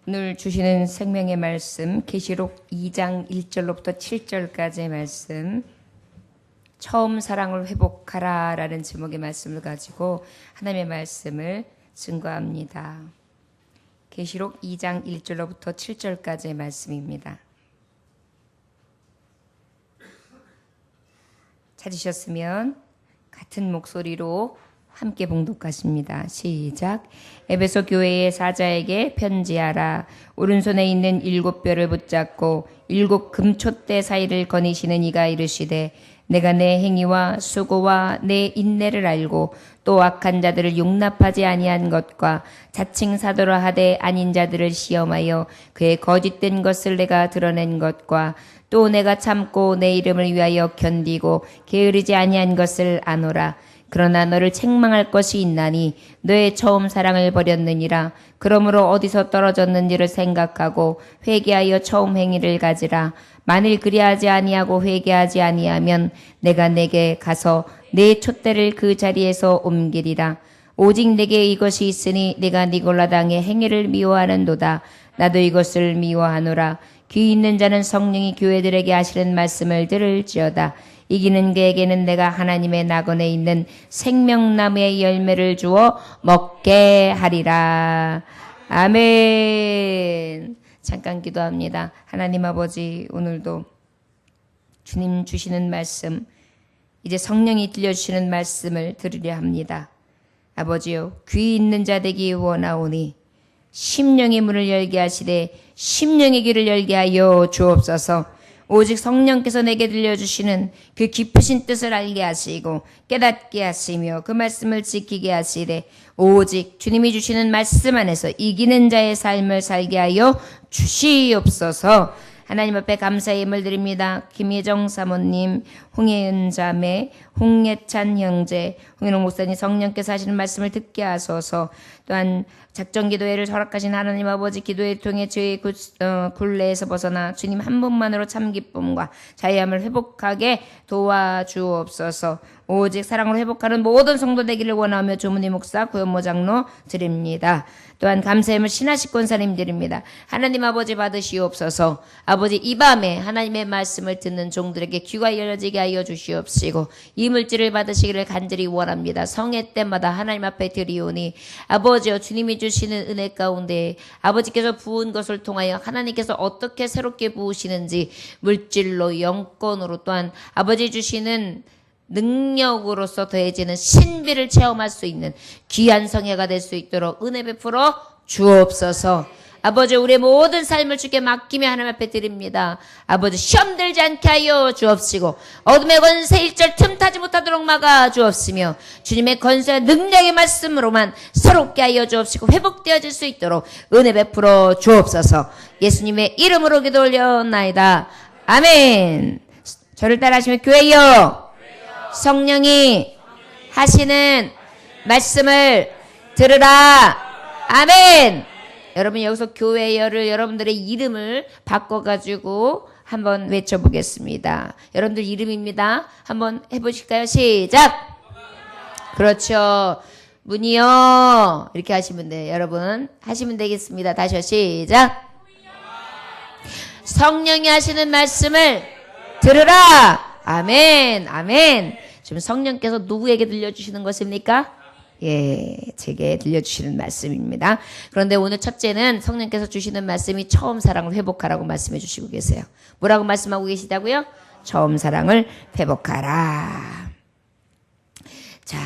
오늘 주시는 생명의 말씀 계시록 2장 1절로부터 7절까지의 말씀, 처음 사랑을 회복하라 라는 제목의 말씀을 가지고 하나님의 말씀을 증거합니다. 계시록 2장 1절로부터 7절까지의 말씀입니다. 찾으셨으면 같은 목소리로 함께 봉독하십니다. 시작. 에베소 교회의 사자에게 편지하라. 오른손에 있는 7뼈를 붙잡고 7 금촛대 사이를 거니시는 이가 이르시되, 내가 내 행위와 수고와 내 인내를 알고 또 악한 자들을 용납하지 아니한 것과 자칭 사도라 하되 아닌 자들을 시험하여 그의 거짓된 것을 내가 드러낸 것과 또 내가 참고 내 이름을 위하여 견디고 게으르지 아니한 것을 아노라. 그러나 너를 책망할 것이 있나니 너의 처음 사랑을 버렸느니라. 그러므로 어디서 떨어졌는지를 생각하고 회개하여 처음 행위를 가지라. 만일 그리하지 아니하고 회개하지 아니하면 내가 내게 가서 내 촛대를 그 자리에서 옮기리라. 오직 내게 이것이 있으니 내가 니골라당의 행위를 미워하는도다. 나도 이것을 미워하노라. 귀 있는 자는 성령이 교회들에게 하시는 말씀을 들을지어다. 이기는 그에게는 내가 하나님의 낙원에 있는 생명나무의 열매를 주어 먹게 하리라. 아멘. 잠깐 기도합니다. 하나님 아버지, 오늘도 주님 주시는 말씀, 이제 성령이 들려주시는 말씀을 들으려 합니다. 아버지요, 귀 있는 자 되기 원하오니 심령의 문을 열게 하시되 심령의 귀를 열게 하여 주옵소서. 오직 성령께서 내게 들려주시는 그 깊으신 뜻을 알게 하시고 깨닫게 하시며 그 말씀을 지키게 하시되 오직 주님이 주시는 말씀 안에서 이기는 자의 삶을 살게 하여 주시옵소서. 하나님 앞에 감사의 예물 드립니다. 김예정 사모님, 홍혜은 자매, 홍예찬 형제, 홍인호 목사님, 성령께서 하시는 말씀을 듣게 하소서. 또한 작정기도회를 허락하신 하나님 아버지, 기도회를 통해 저희 굴레에서 벗어나 주님 한 분만으로 참 기쁨과 자유함을 회복하게 도와주옵소서. 오직 사랑으로 회복하는 모든 성도 되기를 원하며 조문희 목사, 구현모 장로 드립니다. 또한 감사함을 신하식 권사님 드립니다. 하나님 아버지 받으시옵소서. 아버지, 이 밤에 하나님의 말씀을 듣는 종들에게 귀가 열려지게 하여 주시옵시고 이물질을 받으시기를 간절히 원합니다. 성회 때마다 하나님 앞에 드리오니 아버지여, 주님이 주시는 은혜 가운데 아버지께서 부은 것을 통하여 하나님께서 어떻게 새롭게 부으시는지 물질로, 영권으로, 또한 아버지 주시는 능력으로서 더해지는 신비를 체험할 수 있는 귀한 성회가 될 수 있도록 은혜 베풀어 주옵소서. 아버지, 우리의 모든 삶을 주께 맡기며 하나님 앞에 드립니다. 아버지, 시험 들지 않게 하여 주옵시고 어둠의 권세 일절 틈타지 못하도록 막아 주옵시며 주님의 권세와 능력의 말씀으로만 새롭게 하여 주옵시고 회복되어질 수 있도록 은혜 베풀어 주옵소서. 예수님의 이름으로 기도 올려나이다. 아멘. 저를 따라하시면, 교회여, 성령이 하시는 말씀을 들으라. 아멘. 여러분, 여기서 교회여를 여러분들의 이름을 바꿔가지고 한번 외쳐보겠습니다. 여러분들 이름입니다. 한번 해보실까요? 시작. 그렇죠. 문이요, 이렇게 하시면 돼요. 여러분 하시면 되겠습니다. 다시요. 시작. 성령이 하시는 말씀을 들으라. 아멘. 아멘. 지금 성령께서 누구에게 들려주시는 것입니까? 예, 제게 들려주시는 말씀입니다. 그런데 오늘 첫째는 성령께서 주시는 말씀이 처음 사랑을 회복하라고 말씀해 주시고 계세요. 뭐라고 말씀하고 계시다고요? 처음 사랑을 회복하라. 자,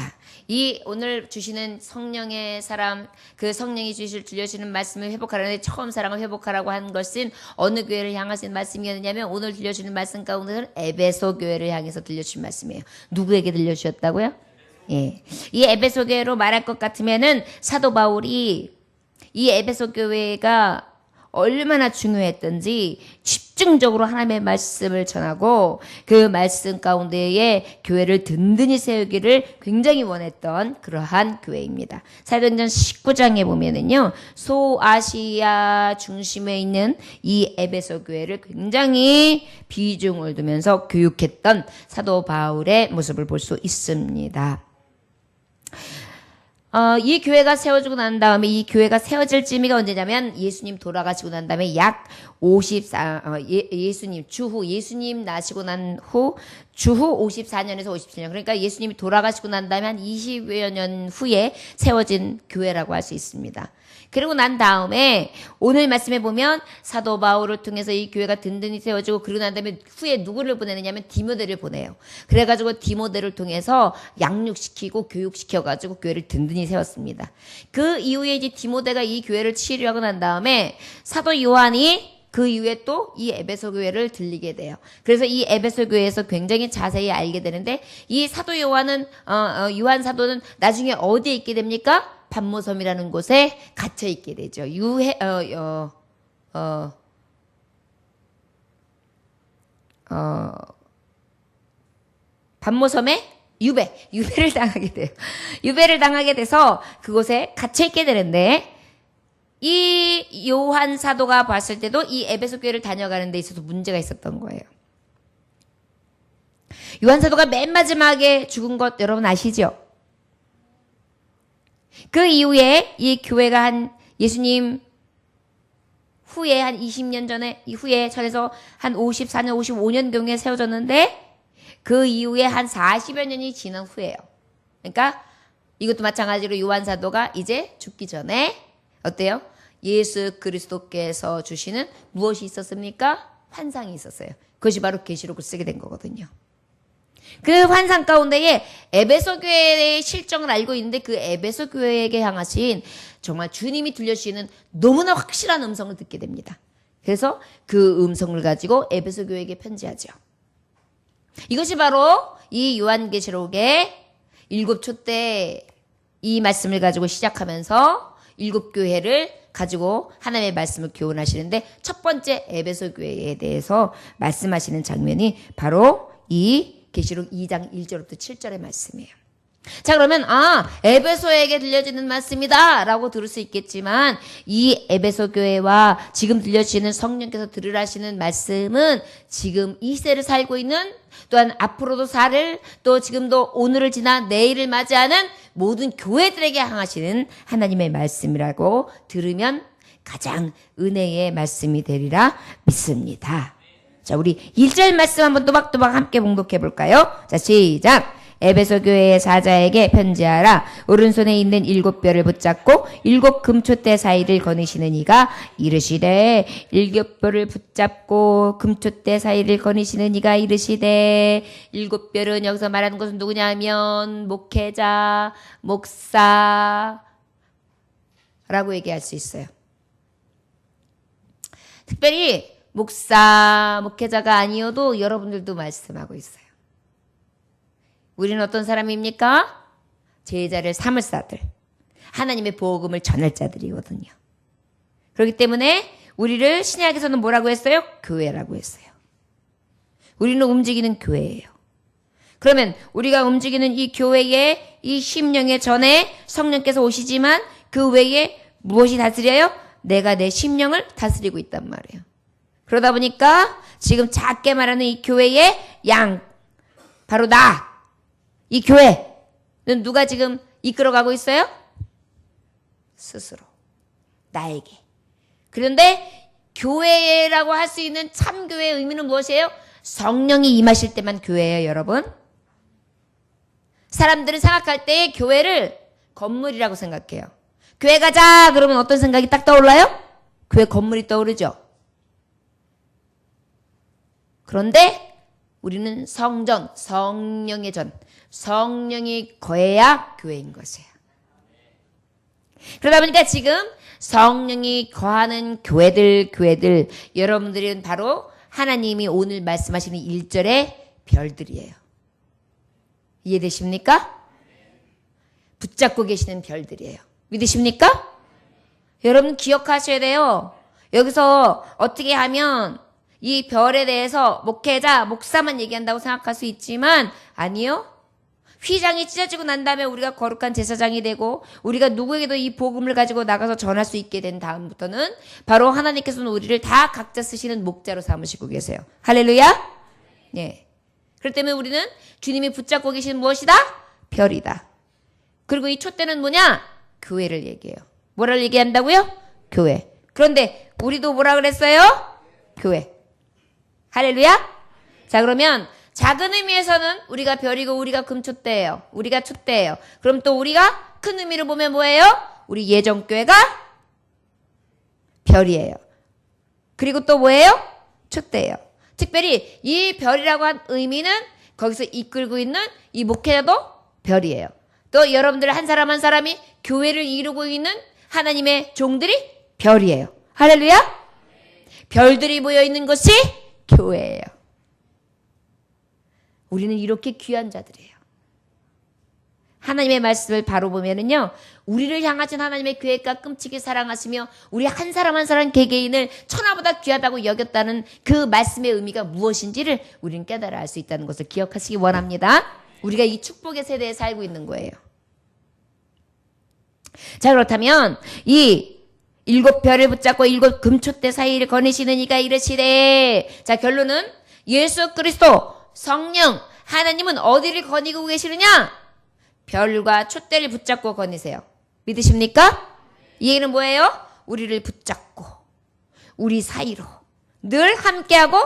이 오늘 주시는 성령의 사람, 그 성령이 들려주시는 말씀을 회복하라는데 처음 사랑을 회복하라고 한 것은 어느 교회를 향하신 말씀이었냐면 오늘 들려주시는 말씀 가운데는 에베소 교회를 향해서 들려주신 말씀이에요. 누구에게 들려주셨다고요? 예. 이 에베소 교회로 말할 것 같으면은 사도 바울이 이 에베소 교회가 얼마나 중요했던지 집중적으로 하나님의 말씀을 전하고 그 말씀 가운데에 교회를 든든히 세우기를 굉장히 원했던 그러한 교회입니다. 사도행전 19장에 보면은요, 소아시아 중심에 있는 이 에베소 교회를 굉장히 비중을 두면서 교육했던 사도 바울의 모습을 볼 수 있습니다. 이 교회가 세워지고 난 다음에 이 교회가 세워질 쯤이가 언제냐면 예수님 돌아가시고 난 다음에 약 예수님 나시고 난 후 주후 54년에서 57년. 그러니까 예수님이 돌아가시고 난 다음에 한 20여 년 후에 세워진 교회라고 할 수 있습니다. 그리고 난 다음에 오늘 말씀해 보면 사도 바울을 통해서 이 교회가 든든히 세워지고 그리고 난 다음에 후에 누구를 보내느냐면 디모데를 보내요. 그래가지고 디모데를 통해서 양육시키고 교육시켜가지고 교회를 든든히 세웠습니다. 그 이후에 이제 디모데가 이 교회를 치유하고 난 다음에 사도 요한이 그 이후에 또 이 에베소 교회를 들리게 돼요. 그래서 이 에베소 교회에서 굉장히 자세히 알게 되는데 이 사도 요한은 요한 사도는 나중에 어디에 있게 됩니까? pat모섬이라는 곳에 갇혀 있게 되죠. pat모섬에 유배를 당하게 돼요. 유배를 당하게 돼서 그곳에 갇혀 있게 되는데 이 요한 사도가 봤을 때도 이 에베소 교회를 다녀가는 데 있어서 문제가 있었던 거예요. 요한 사도가 맨 마지막에 죽은 것 여러분 아시죠? 그 이후에 이 교회가 한 예수님 후에 한 20년 전에 이후에 전에서 한 54년, 55년 경에 세워졌는데 그 이후에 한 40여 년이 지난 후에요. 그러니까 이것도 마찬가지로 요한 사도가 이제 죽기 전에 어때요? 예수 그리스도께서 주시는 무엇이 있었습니까? 환상이 있었어요. 그것이 바로 계시록을 쓰게 된 거거든요. 그 환상 가운데에 에베소 교회의 실정을 알고 있는데 그 에베소 교회에게 향하신 정말 주님이 들려주시는 너무나 확실한 음성을 듣게 됩니다. 그래서 그 음성을 가지고 에베소 교회에게 편지하죠. 이것이 바로 이 요한계시록의 7촛대 이 말씀을 가지고 시작하면서 7교회를 가지고 하나님의 말씀을 교훈하시는데 첫 번째 에베소 교회에 대해서 말씀하시는 장면이 바로 이 계시록 2장 1절부터 7절의 말씀이에요. 자, 그러면 에베소에게 들려지는 말씀이다 라고 들을 수 있겠지만 이 에베소 교회와 지금 들려주시는 성령께서 들으라시는 말씀은 지금 이 시대를 살고 있는 또한 앞으로도 살 또 지금도 오늘을 지나 내일을 맞이하는 모든 교회들에게 향하시는 하나님의 말씀이라고 들으면 가장 은혜의 말씀이 되리라 믿습니다. 자, 우리 1절 말씀 한번 또박또박 함께 봉독해 볼까요? 자, 시작. 에베소 교회의 사자에게 편지하라. 오른손에 있는 7뼈를 붙잡고 7 금촛대 사이를 거니시는 이가 이르시되 7뼈를 붙잡고 금촛대 사이를 거니시는 이가 이르시되 7뼈는 여기서 말하는 것은 누구냐면 목회자, 목사라고 얘기할 수 있어요. 특별히 목사, 목회자가 아니어도 여러분들도 말씀하고 있어요. 우리는 어떤 사람입니까? 제자를 삼을 자들, 하나님의 복음을 전할 자들이거든요. 그렇기 때문에 우리를 신약에서는 뭐라고 했어요? 교회라고 했어요. 우리는 움직이는 교회예요. 그러면 우리가 움직이는 이 교회의 이 심령의 전에 성령께서 오시지만 그 외에 무엇이 다스려요? 내가 내 심령을 다스리고 있단 말이에요. 그러다 보니까 지금 작게 말하는 이 교회의 양, 바로 나, 이 교회는 누가 지금 이끌어가고 있어요? 스스로, 나에게. 그런데 교회라고 할 수 있는 참교회의 의미는 무엇이에요? 성령이 임하실 때만 교회예요, 여러분. 사람들은 생각할 때 교회를 건물이라고 생각해요. 교회 가자 그러면 어떤 생각이 딱 떠올라요? 교회 건물이 떠오르죠. 그런데 우리는 성전, 성령의 전, 성령이 거해야 교회인 것이에요. 그러다 보니까 지금 성령이 거하는 교회들, 여러분들은 바로 하나님이 오늘 말씀하시는 1절의 별들이에요. 이해되십니까? 붙잡고 계시는 별들이에요. 믿으십니까? 여러분 기억하셔야 돼요. 여기서 어떻게 하면 이 별에 대해서 목회자, 목사만 얘기한다고 생각할 수 있지만 아니요. 휘장이 찢어지고 난 다음에 우리가 거룩한 제사장이 되고 우리가 누구에게도 이 복음을 가지고 나가서 전할 수 있게 된 다음부터는 바로 하나님께서는 우리를 다 각자 쓰시는 목자로 삼으시고 계세요. 할렐루야? 예. 그렇기 때문에 우리는 주님이 붙잡고 계신 무엇이다? 별이다. 그리고 이 촛대는 뭐냐? 교회를 얘기해요. 뭐를 얘기한다고요? 교회. 그런데 우리도 뭐라 그랬어요? 교회. 할렐루야? 자, 그러면 작은 의미에서는 우리가 별이고 우리가 금촛대예요. 우리가 촛대예요. 그럼 또 우리가 큰 의미를 보면 뭐예요? 우리 예정교회가 별이에요. 그리고 또 뭐예요? 촛대예요. 특별히 이 별이라고 한 의미는 거기서 이끌고 있는 이 목회자도 별이에요. 또 여러분들 한 사람 한 사람이 교회를 이루고 있는 하나님의 종들이 별이에요. 할렐루야? 별들이 모여있는 것이 교회예요. 우리는 이렇게 귀한 자들이에요. 하나님의 말씀을 바로 보면은요, 우리를 향하신 하나님의 계획과 끔찍이 사랑하시며 우리 한 사람 한 사람 개개인을 천하보다 귀하다고 여겼다는 그 말씀의 의미가 무엇인지를 우리는 깨달아 알 수 있다는 것을 기억하시기 원합니다. 우리가 이 축복의 세대에 살고 있는 거예요. 자, 그렇다면 이 7별을 붙잡고 7 금촛대 사이를 거니시는 이가 이르시되, 자, 결론은 예수 그리스도 성령 하나님은 어디를 거니고 계시느냐? 별과 촛대를 붙잡고 거니세요. 믿으십니까? 이 얘기는 뭐예요? 우리를 붙잡고 우리 사이로 늘 함께하고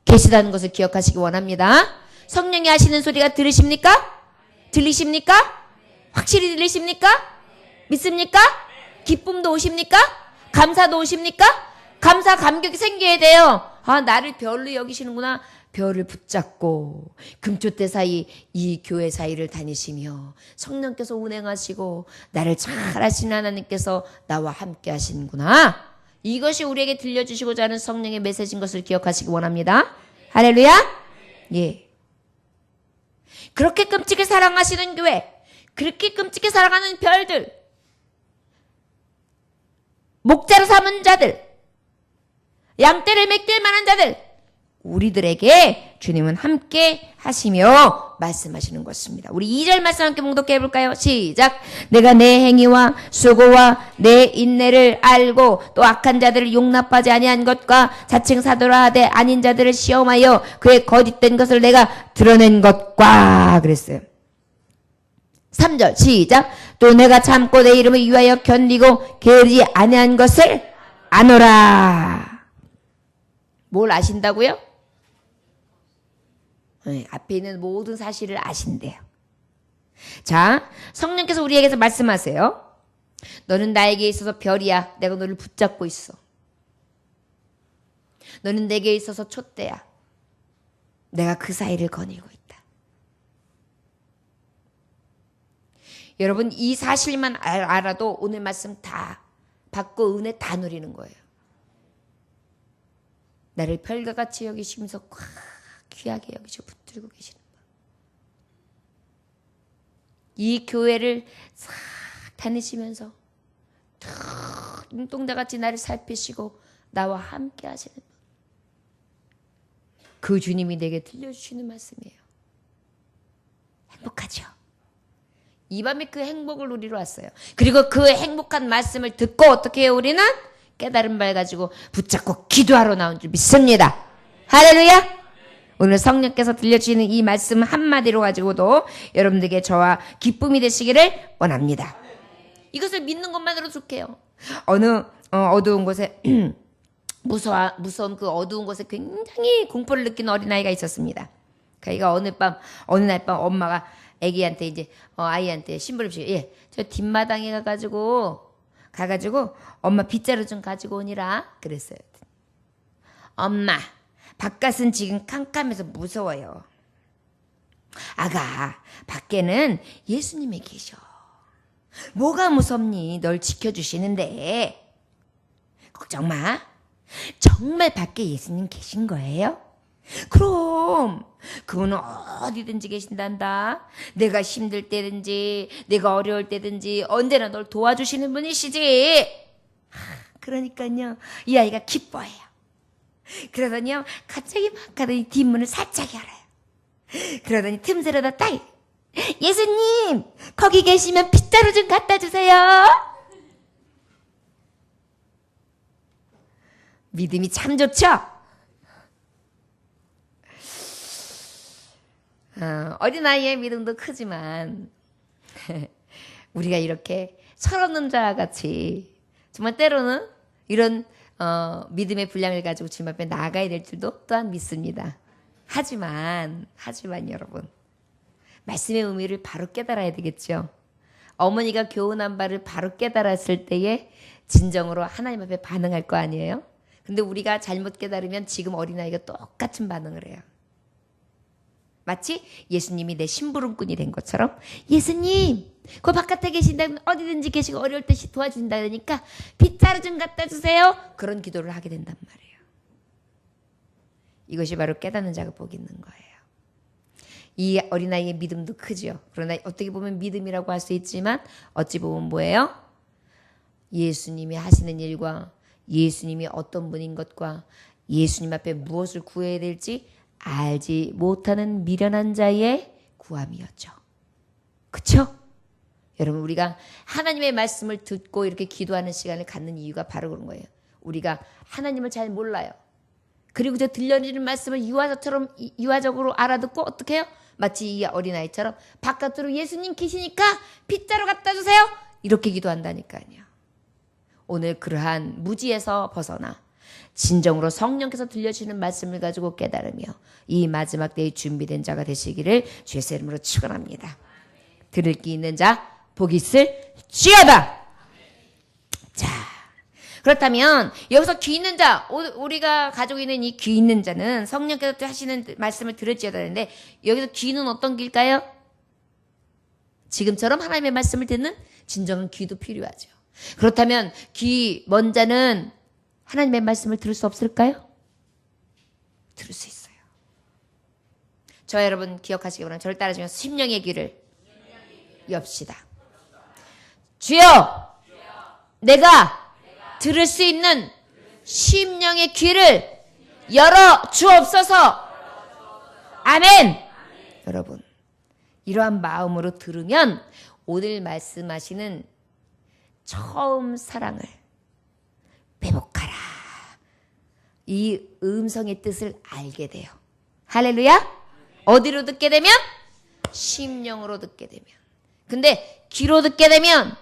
계시다는 것을 기억하시기 원합니다. 성령이 하시는 소리가 들으십니까? 들리십니까? 확실히 들리십니까? 믿습니까? 기쁨도 오십니까? 감사도 오십니까? 감사 감격이 생겨야 돼요. 아, 나를 별로 여기시는구나. 별을 붙잡고 금촛대 사이 이 교회 사이를 다니시며 성령께서 운행하시고 나를 잘 아시는 하나님께서 나와 함께 하시는구나. 이것이 우리에게 들려주시고자 하는 성령의 메시지인 것을 기억하시기 원합니다. 할렐루야. 예. 그렇게 끔찍히 사랑하시는 교회, 그렇게 끔찍히 사랑하는 별들, 목자로 삼은 자들, 양떼를 맡길 만한 자들, 우리들에게 주님은 함께 하시며 말씀하시는 것입니다. 우리 2절 말씀 함께 봉독해 볼까요? 시작. 내가 내 행위와 수고와 내 인내를 알고 또 악한 자들을 용납하지 아니한 것과 자칭 사도라 하되 아닌 자들을 시험하여 그의 거짓된 것을 내가 드러낸 것과 그랬어요. 3절 시작. 또 내가 참고 내 이름을 위하여 견디고 게으르지 아니한 것을 아노라. 뭘 아신다고요? 네, 앞에 있는 모든 사실을 아신대요. 자, 성령께서 우리에게서 말씀하세요. 너는 나에게 있어서 별이야. 내가 너를 붙잡고 있어. 너는 내게 있어서 촛대야. 내가 그 사이를 거니고 있다. 여러분, 이 사실만 알아도 오늘 말씀 다 받고 은혜 다 누리는 거예요. 나를 별과 같이 여기시면서 꽉 귀하게 여기시고 붙들고 계시는 거. 이 교회를 싹 다니시면서 눈동자같이 나를 살피시고 나와 함께 하시는 분. 그 주님이 내게 들려주시는 말씀이에요. 행복하죠? 이 밤에 그 행복을 누리러 왔어요. 그리고 그 행복한 말씀을 듣고 어떻게 해요? 우리는 깨달은 발 가지고 붙잡고 기도하러 나온 줄 믿습니다. 할렐루야. 오늘 성령께서 들려주시는 이 말씀 한마디로 가지고도 여러분들에게 저와 기쁨이 되시기를 원합니다. 이것을 믿는 것만으로 좋게요. 어느 어두운 곳에 무서운 그 어두운 곳에 굉장히 공포를 느끼는 어린아이가 있었습니다. 그 아이가 어느 날 밤 엄마가 아기한테 이제 아이한테 심부름 시켜. 예, 저 뒷마당에 가가지고 엄마 빗자루 좀 가지고 오니라 그랬어요. 엄마, 바깥은 지금 캄캄해서 무서워요. 아가, 밖에는 예수님이 계셔. 뭐가 무섭니? 널 지켜주시는데. 걱정 마. 정말 밖에 예수님 계신 거예요? 그럼 그분은 어디든지 계신단다. 내가 힘들 때든지 내가 어려울 때든지 언제나 널 도와주시는 분이시지. 그러니까요, 이 아이가 기뻐해요. 그러더니요, 갑자기 막 가더니 뒷문을 살짝 열어요. 그러더니 틈새로다 딱, 예수님 거기 계시면 빗자루 좀 갖다 주세요. 믿음이 참 좋죠? 어린아이의 믿음도 크지만 우리가 이렇게 철없는 자와 같이 정말 때로는 이런 믿음의 분량을 가지고 주님 앞에 나아가야 될 줄도 또한 믿습니다. 하지만 여러분, 말씀의 의미를 바로 깨달아야 되겠죠. 어머니가 교훈한 바를 바로 깨달았을 때에 진정으로 하나님 앞에 반응할 거 아니에요? 근데 우리가 잘못 깨달으면 지금 어린아이가 똑같은 반응을 해요. 마치 예수님이 내 심부름꾼이 된 것처럼, 예수님 그 바깥에 계신다면 어디든지 계시고 어려울 때 도와준다 그러니까 빗자루 좀 갖다 주세요. 그런 기도를 하게 된단 말이에요. 이것이 바로 깨닫는 자가 복이 있는 거예요. 이 어린아이의 믿음도 크죠. 그러나 어떻게 보면 믿음이라고 할 수 있지만 어찌 보면 뭐예요? 예수님이 하시는 일과 예수님이 어떤 분인 것과 예수님 앞에 무엇을 구해야 될지 알지 못하는 미련한 자의 구함이었죠. 그렇죠? 여러분, 우리가 하나님의 말씀을 듣고 이렇게 기도하는 시간을 갖는 이유가 바로 그런 거예요. 우리가 하나님을 잘 몰라요. 그리고 저 들려주는 말씀을 유아적으로 알아듣고 어떻게 해요? 마치 이 어린아이처럼 바깥으로 예수님 계시니까 빗자루 갖다 주세요. 이렇게 기도한다니까요. 오늘 그러한 무지에서 벗어나 진정으로 성령께서 들려주시는 말씀을 가지고 깨달으며 이 마지막 때에 준비된 자가 되시기를 주의 이름으로 축원합니다. 들을 귀 있는 자 복이 있을지어다. 자, 그렇다면 여기서 귀 있는 자, 우리가 가지고 있는 이 귀 있는 자는 성령께서 하시는 말씀을 들을지어다 하는데, 여기서 귀는 어떤 귀일까요? 지금처럼 하나님의 말씀을 듣는 진정한 귀도 필요하죠. 그렇다면 귀 먼 자는 하나님의 말씀을 들을 수 없을까요? 들을 수 있어요. 저 여러분 기억하시기 바랍니다. 저를 따라주면서 심령의 귀를 엽시다. 주여, 내가 들을 수 있는 심령의 귀를 열어 주옵소서. 아멘. 여러분, 이러한 마음으로 들으면 오늘 말씀하시는 처음 사랑을 회복하라, 이 음성의 뜻을 알게 돼요. 할렐루야. 어디로 듣게 되면? 심령으로 듣게 되면. 근데 귀로 듣게 되면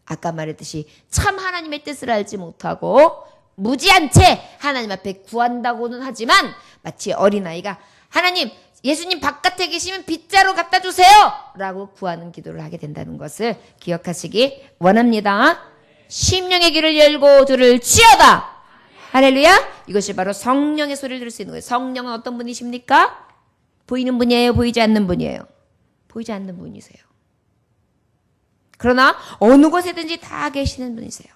아까 말했듯이 참 하나님의 뜻을 알지 못하고 무지한 채 하나님 앞에 구한다고는 하지만 마치 어린아이가 하나님, 예수님 바깥에 계시면 빗자루 갖다 주세요 라고 구하는 기도를 하게 된다는 것을 기억하시기 원합니다. 심령의 귀를 열고 들을지어다. 할렐루야. 이것이 바로 성령의 소리를 들을 수 있는 거예요. 성령은 어떤 분이십니까? 보이는 분이에요? 보이지 않는 분이에요? 보이지 않는 분이세요. 그러나 어느 곳에든지 다 계시는 분이세요.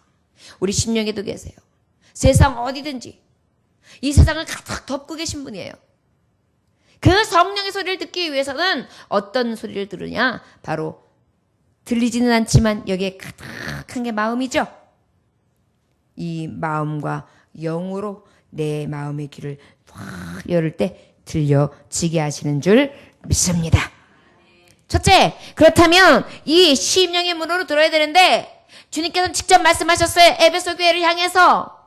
우리 심령에도 계세요. 세상 어디든지 이 세상을 가득 덮고 계신 분이에요. 그 성령의 소리를 듣기 위해서는 어떤 소리를 들으냐? 바로 들리지는 않지만 여기에 가득한 게 마음이죠. 이 마음과 영으로 내 마음의 귀를 확 열을 때 들려지게 하시는 줄 믿습니다. 첫째, 그렇다면 이 심령의 문으로 들어야 되는데 주님께서는 직접 말씀하셨어요. 에베소 교회를 향해서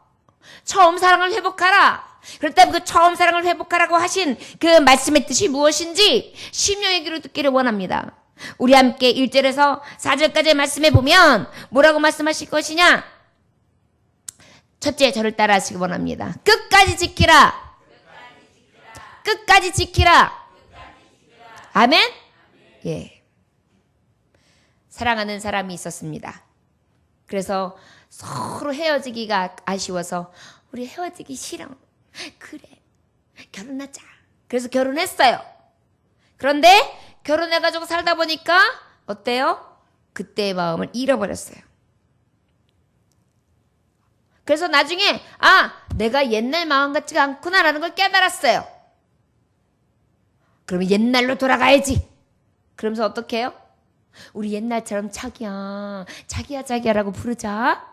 처음 사랑을 회복하라. 그렇다면 그 처음 사랑을 회복하라고 하신 그 말씀의 뜻이 무엇인지 심령의 귀로 듣기를 원합니다. 우리 함께 1절에서 4절까지의 말씀에 보면 뭐라고 말씀하실 것이냐? 첫째, 저를 따라 하시기 원합니다. 끝까지 지키라. 끝까지 지키라. 아멘? 예. 사랑하는 사람이 있었습니다. 그래서 서로 헤어지기가 아쉬워서 우리 헤어지기 싫어. 그래, 결혼하자. 그래서 결혼했어요. 그런데 결혼해가지고 살다 보니까 어때요? 그때의 마음을 잃어버렸어요. 그래서 나중에 내가 옛날 마음 같지가 않구나라는 걸 깨달았어요. 그러면 옛날로 돌아가야지. 그러면서 어떻게 해요? 우리 옛날처럼 자기야라고 부르자.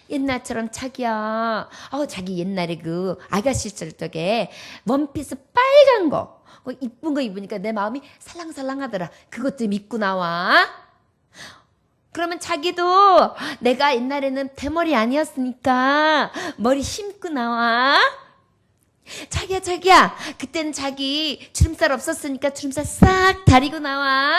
옛날처럼 자기야. 자기 옛날에 그 아가씨 있을 적에 원피스 빨간 거 이쁜 거 입으니까 내 마음이 살랑살랑하더라. 그것 좀 입고 나와. 그러면 자기도 내가 옛날에는 대머리 아니었으니까 머리 심고 나와. 자기야. 그때는 자기 주름살 없었으니까 주름살 싹 다리고 나와.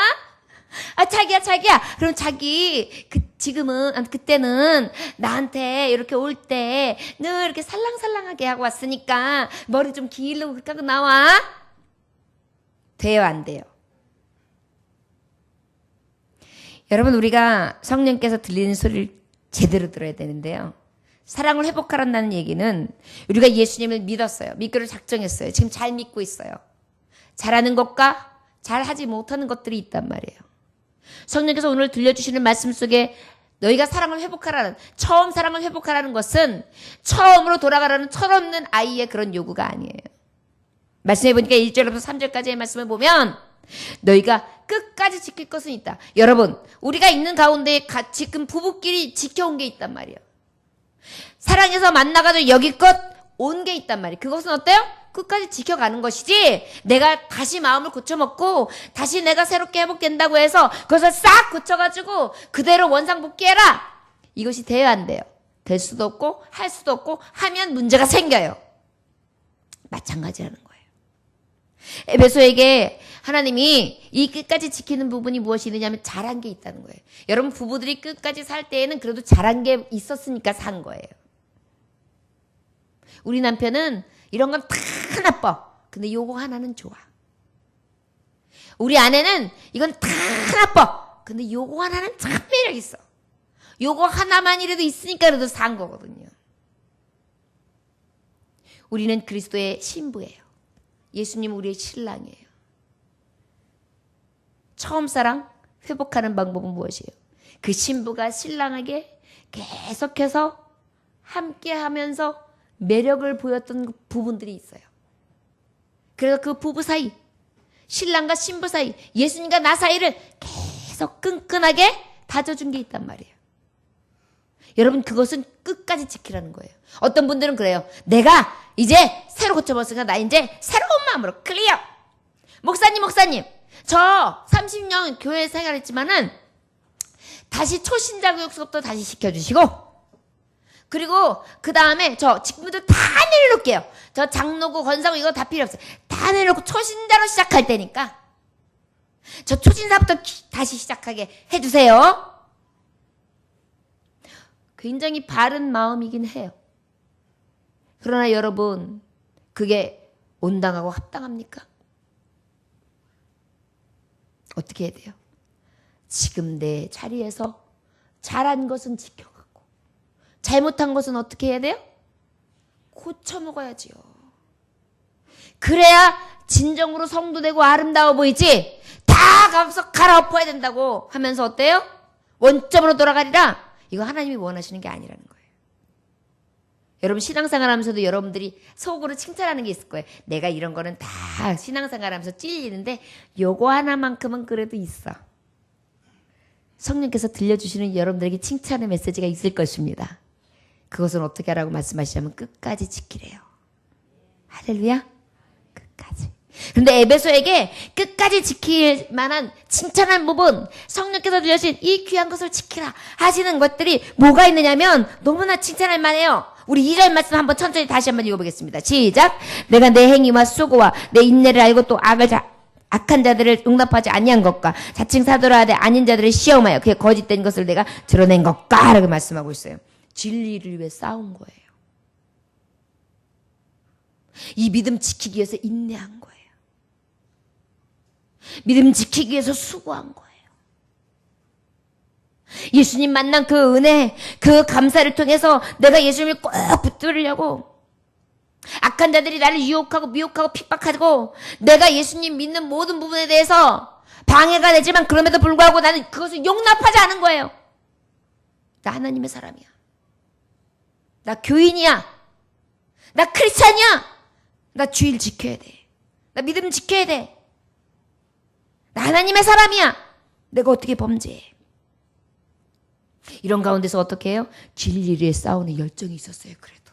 자기야. 그럼 자기 그때는 나한테 이렇게 올 때 늘 이렇게 살랑살랑하게 하고 왔으니까 머리 좀 기르고 그렇게 하고 나와. 돼요, 안 돼요? 여러분, 우리가 성령께서 들리는 소리를 제대로 들어야 되는데요. 사랑을 회복하란다는 얘기는 우리가 예수님을 믿었어요. 믿기로 작정했어요. 지금 잘 믿고 있어요. 잘하는 것과 잘하지 못하는 것들이 있단 말이에요. 성령께서 오늘 들려주시는 말씀 속에 너희가 사랑을 회복하라는, 처음 사랑을 회복하라는 것은 처음으로 돌아가라는 철없는 아이의 그런 요구가 아니에요. 말씀해보니까 1절부터 3절까지의 말씀을 보면 너희가 끝까지 지킬 것은 있다. 여러분, 우리가 있는 가운데 지금 부부끼리 지켜온 게 있단 말이에요. 사랑해서 만나가지고 여기껏 온 게 있단 말이에요. 그것은 어때요? 끝까지 지켜가는 것이지, 내가 다시 마음을 고쳐먹고 다시 내가 새롭게 회복된다고 해서 그것을 싹 고쳐가지고 그대로 원상복귀해라, 이것이 돼야 안 돼요. 될 수도 없고 할 수도 없고 하면 문제가 생겨요. 마찬가지라는 거예요. 에베소에게 하나님이 이 끝까지 지키는 부분이 무엇이 있느냐면 잘한 게 있다는 거예요. 여러분, 부부들이 끝까지 살 때에는 그래도 잘한 게 있었으니까 산 거예요. 우리 남편은 이런 건 다 나빠. 근데 요거 하나는 좋아. 우리 아내는 이건 다 나빠. 근데 요거 하나는 참 매력 있어. 요거 하나만이라도 있으니까 그래도 산 거거든요. 우리는 그리스도의 신부예요. 예수님 우리의 신랑이에요. 처음 사랑 회복하는 방법은 무엇이에요? 그 신부가 신랑에게 계속해서 함께하면서 매력을 보였던 부분들이 있어요. 그래서 그 부부 사이, 신랑과 신부 사이, 예수님과 나 사이를 계속 끈끈하게 다져준 게 있단 말이에요. 여러분, 그것은 끝까지 지키라는 거예요. 어떤 분들은 그래요. 내가 이제 새로 고쳐봤으니까 나 이제 새로운 마음으로 클리어. 목사님, 저 30년 교회 생활했지만은 다시 초신자 교육수업도 다시 시켜주시고, 그리고 그 다음에 저 직분도 다 내려놓을게요. 저 장로고 권사고 이거 다 필요 없어요. 다 내려놓고 초신자로 시작할 때니까 저 초신사부터 다시 시작하게 해주세요. 굉장히 바른 마음이긴 해요. 그러나 여러분, 그게 온당하고 합당합니까? 어떻게 해야 돼요? 지금 내 자리에서 잘한 것은 지켜가고 잘못한 것은 어떻게 해야 돼요? 고쳐 먹어야지요. 그래야 진정으로 성도되고 아름다워 보이지, 다 가서 갈아엎어야 된다고 하면서 어때요? 원점으로 돌아가리라. 이거 하나님이 원하시는 게 아니라는 거예요. 여러분, 신앙생활 하면서도 여러분들이 속으로 칭찬하는 게 있을 거예요. 내가 이런 거는 다 신앙생활 하면서 찔리는데 요거 하나만큼은 그래도 있어. 성령께서 들려주시는 여러분들에게 칭찬의 메시지가 있을 것입니다. 그것은 어떻게 하라고 말씀하시냐면 끝까지 지키래요. 할렐루야. 끝까지. 그런데 에베소에게 끝까지 지킬 만한 칭찬한 부분, 성령께서 들려주신 이 귀한 것을 지키라 하시는 것들이 뭐가 있느냐면 너무나 칭찬할 만해요. 우리 2절 말씀 한번 천천히 다시 한번 읽어보겠습니다. 시작. 내가 내 행위와 수고와 내 인내를 알고 또 악한 자들을 용납하지 아니한 것과 자칭 사도라 하되 아닌 자들을 시험하여 그의 거짓된 것을 내가 드러낸 것과 라고 말씀하고 있어요. 진리를 위해 싸운 거예요. 이 믿음 지키기 위해서 인내한 거예요. 믿음 지키기 위해서 수고한 거예요. 예수님 만난 그 은혜, 그 감사를 통해서 내가 예수님을 꼭 붙들으려고, 악한 자들이 나를 유혹하고 미혹하고 핍박하고 내가 예수님 믿는 모든 부분에 대해서 방해가 되지만 그럼에도 불구하고 나는 그것을 용납하지 않은 거예요. 나 하나님의 사람이야. 나 교인이야. 나 크리스찬이야. 나 주일 지켜야 돼. 나 믿음 지켜야 돼. 나 하나님의 사람이야. 내가 어떻게 범죄해. 이런 가운데서 어떻게 해요? 진리를 위해 싸우는 열정이 있었어요. 그래도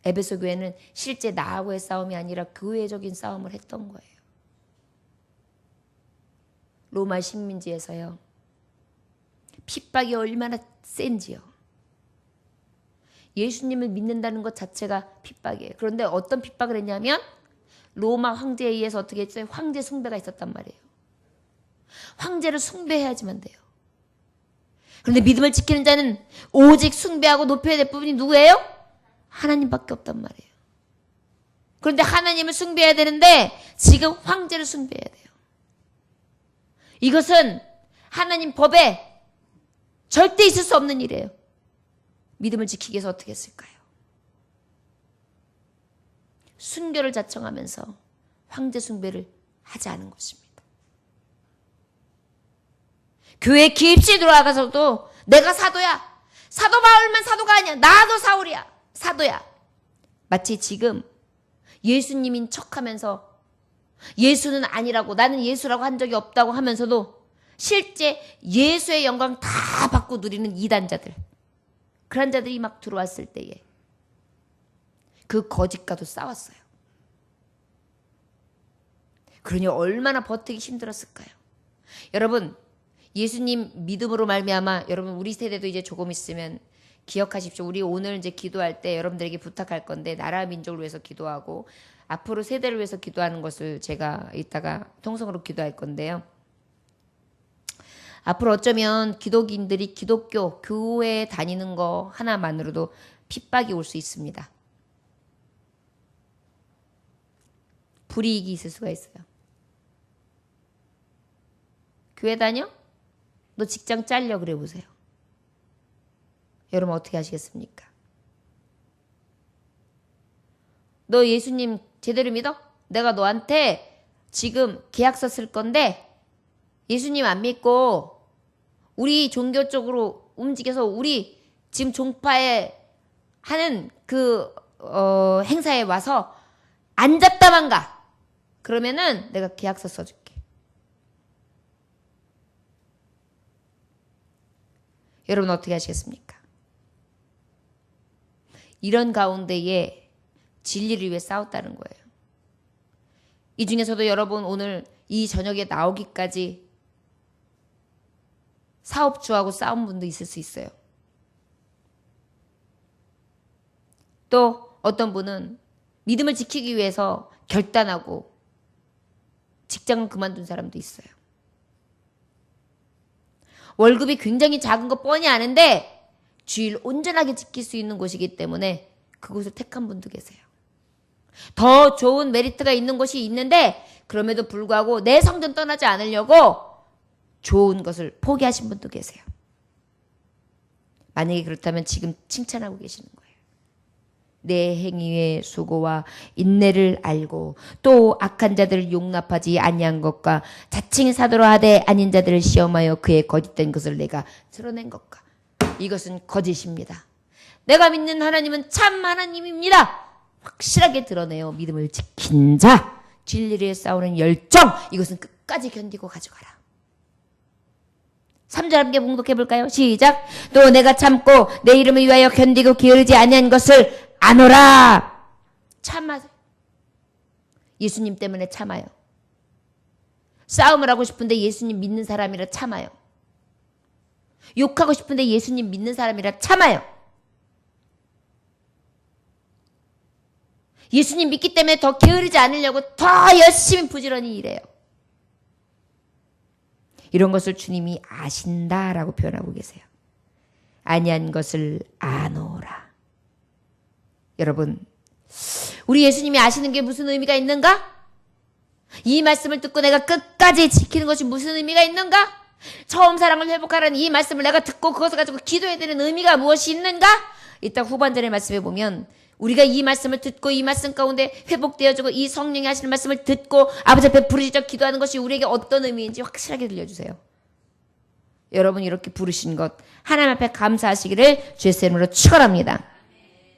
에베소 교회는 실제 나하고의 싸움이 아니라 교회적인 싸움을 했던 거예요. 로마 식민지에서요, 핍박이 얼마나 센지요. 예수님을 믿는다는 것 자체가 핍박이에요. 그런데 어떤 핍박을 했냐면 로마 황제에 의해서 어떻게 했어요? 황제 숭배가 있었단 말이에요. 황제를 숭배해야지만 돼요. 그런데 믿음을 지키는 자는 오직 숭배하고 높여야 될 부분이 누구예요? 하나님밖에 없단 말이에요. 그런데 하나님을 숭배해야 되는데 지금 황제를 숭배해야 돼요. 이것은 하나님 법에 절대 있을 수 없는 일이에요. 믿음을 지키기 위해서 어떻게 했을까요? 순교를 자청하면서 황제 숭배를 하지 않은 것입니다. 교회 기입시 들어가서도 내가 사도야. 사도 바울만 사도가 아니야. 나도 사울이야. 사도야. 마치 지금 예수님인 척하면서 예수는 아니라고, 나는 예수라고 한 적이 없다고 하면서도 실제 예수의 영광 다 받고 누리는 이단자들, 그런 자들이 막 들어왔을 때에 그 거짓과도 싸웠어요. 그러니 얼마나 버티기 힘들었을까요? 여러분, 예수님 믿음으로 말미암아, 여러분 우리 세대도 이제 조금 있으면 기억하십시오. 우리 오늘 이제 기도할 때 여러분들에게 부탁할 건데, 나라 민족을 위해서 기도하고 앞으로 세대를 위해서 기도하는 것을 제가 이따가 통성으로 기도할 건데요. 앞으로 어쩌면 기독인들이 기독교 교회에 다니는 거 하나만으로도 핍박이 올 수 있습니다. 불이익이 있을 수가 있어요. 교회 다녀? 너 직장 잘려 그래 보세요. 여러분 어떻게 하시겠습니까? 너 예수님 제대로 믿어? 내가 너한테 지금 계약서 쓸 건데 예수님 안 믿고 우리 종교 쪽으로 움직여서 우리 지금 종파에 하는 그 행사에 와서 앉았다만 가. 그러면은 내가 계약서 써줄게. 여러분 어떻게 하시겠습니까? 이런 가운데에 진리를 위해 싸웠다는 거예요. 이 중에서도 여러분 오늘 이 저녁에 나오기까지 사업주하고 싸운 분도 있을 수 있어요. 또 어떤 분은 믿음을 지키기 위해서 결단하고 직장을 그만둔 사람도 있어요. 월급이 굉장히 작은 거 뻔히 아는데 주일 온전하게 지킬 수 있는 곳이기 때문에 그곳을 택한 분도 계세요. 더 좋은 메리트가 있는 곳이 있는데 그럼에도 불구하고 내 성전 떠나지 않으려고 좋은 것을 포기하신 분도 계세요. 만약에 그렇다면 지금 칭찬하고 계시는 거예요. 내 행위의 수고와 인내를 알고 또 악한 자들을 용납하지 아니한 것과 자칭 사도로 하되 아닌 자들을 시험하여 그의 거짓된 것을 내가 드러낸 것과, 이것은 거짓입니다. 내가 믿는 하나님은 참 하나님입니다. 확실하게 드러내요. 믿음을 지킨 자, 진리를 위해 싸우는 열정, 이것은 끝까지 견디고 가져가라. 3절 함께 봉독해 볼까요? 시작. 또 내가 참고 내 이름을 위하여 견디고 게으르지 아니한 것을 아노라. 참아요. 예수님 때문에 참아요. 싸움을 하고 싶은데 예수님 믿는 사람이라 참아요. 욕하고 싶은데 예수님 믿는 사람이라 참아요. 예수님 믿기 때문에 더 게으르지 않으려고 더 열심히 부지런히 일해요. 이런 것을 주님이 아신다라고 표현하고 계세요. 아니한 것을 아노라. 여러분, 우리 예수님이 아시는 게 무슨 의미가 있는가? 이 말씀을 듣고 내가 끝까지 지키는 것이 무슨 의미가 있는가? 처음 사랑을 회복하라는 이 말씀을 내가 듣고 그것을 가지고 기도해야 되는 의미가 무엇이 있는가? 이따 후반전의 말씀에 보면 우리가 이 말씀을 듣고 이 말씀 가운데 회복되어지고 이 성령이 하시는 말씀을 듣고 아버지 앞에 부르짖어 기도하는 것이 우리에게 어떤 의미인지 확실하게 들려주세요. 여러분 이렇게 부르신 것 하나님 앞에 감사하시기를 주의 이름으로 축원합니다.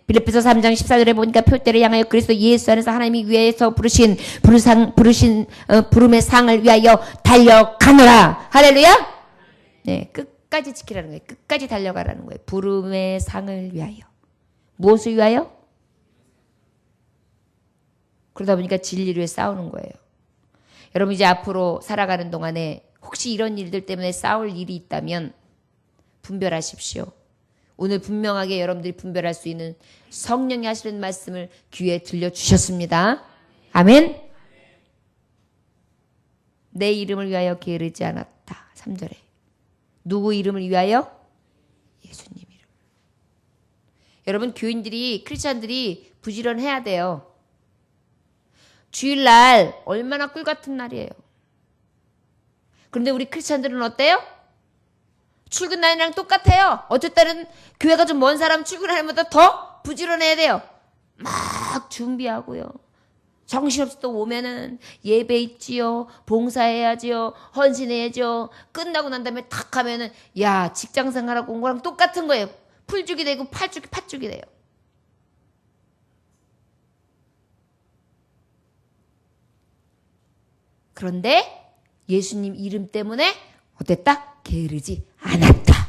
빌립보서 3장 14절에 보니까 표대를 향하여 그리스도 예수 안에서 하나님이 위에서 부르신 부름의 상을 위하여 달려가노라. 할렐루야. 네, 끝까지 지키라는 거예요. 끝까지 달려가라는 거예요. 부름의 상을 위하여. 무엇을 위하여? 그러다 보니까 진리를 위해 싸우는 거예요. 여러분 이제 앞으로 살아가는 동안에 혹시 이런 일들 때문에 싸울 일이 있다면 분별하십시오. 오늘 분명하게 여러분들이 분별할 수 있는 성령이 하시는 말씀을 귀에 들려주셨습니다. 아멘. 내 이름을 위하여 게으르지 않았다. 3절에. 누구 이름을 위하여? 예수님 이름. 여러분, 교인들이, 크리스찬들이 부지런해야 돼요. 주일날 얼마나 꿀 같은 날이에요. 그런데 우리 크리스찬들은 어때요? 출근 날이랑 똑같아요. 어쩔 때는 교회가 좀 먼 사람 출근하는 것보다 더 부지런해야 돼요. 막 준비하고요. 정신없이 또 오면은 예배 있지요. 봉사해야지요. 헌신해야죠. 끝나고 난 다음에 탁 하면은 야, 직장생활하고 온 거랑 똑같은 거예요. 풀죽이 되고 팥죽이 돼요. 그런데 예수님 이름 때문에 어땠다? 게으르지 않았다.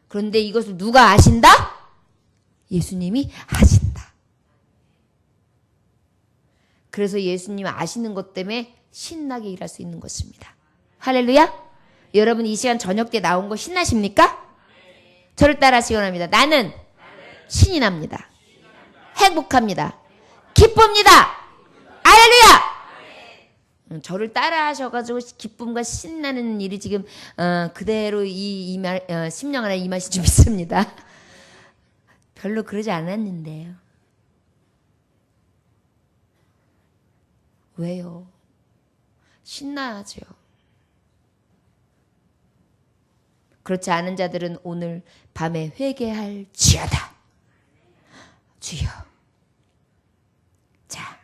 그런데 이것을 누가 아신다? 예수님이 아신다. 그래서 예수님 아시는 것 때문에 신나게 일할 수 있는 것입니다. 할렐루야. 여러분, 이 시간 저녁 때 나온 거 신나십니까? 저를 따라 하시기 원합니다. 나는 신이 납니다. 행복합니다. 기쁩니다. 할렐루야. 저를 따라 하셔가지고 기쁨과 신나는 일이 지금 그대로 심령 안에 임하실 줄 믿습니다. 별로 그러지 않았는데요. 왜요? 신나야죠. 그렇지 않은 자들은 오늘 밤에 회개할지어다. 주여. 자,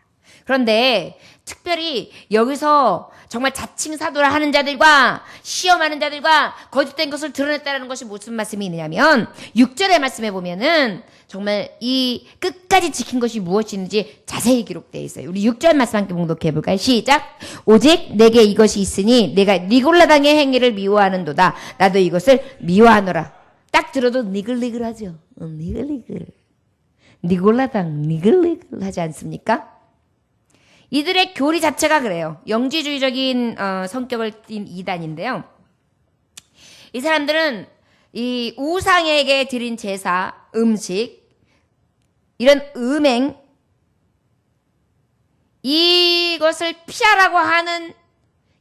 그런데 특별히 여기서 정말 자칭 사도를 하는 자들과 시험하는 자들과 거짓된 것을 드러냈다는 것이 무슨 말씀이 있느냐면 6절의 말씀에 보면은 정말 이 끝까지 지킨 것이 무엇인지 자세히 기록되어 있어요. 우리 6절 말씀 함께 봉독해 볼까요? 시작. 오직 내게 이것이 있으니 내가 니골라당의 행위를 미워하는도다. 나도 이것을 미워하노라. 딱 들어도 니글니글하죠. 니글니글. 니골라당 니글니글 하지 않습니까? 이들의 교리 자체가 그래요. 영지주의적인 성격을 띤 이단인데요. 이 사람들은 이 우상에게 드린 제사, 음식, 이런 음행, 이것을 피하라고 하는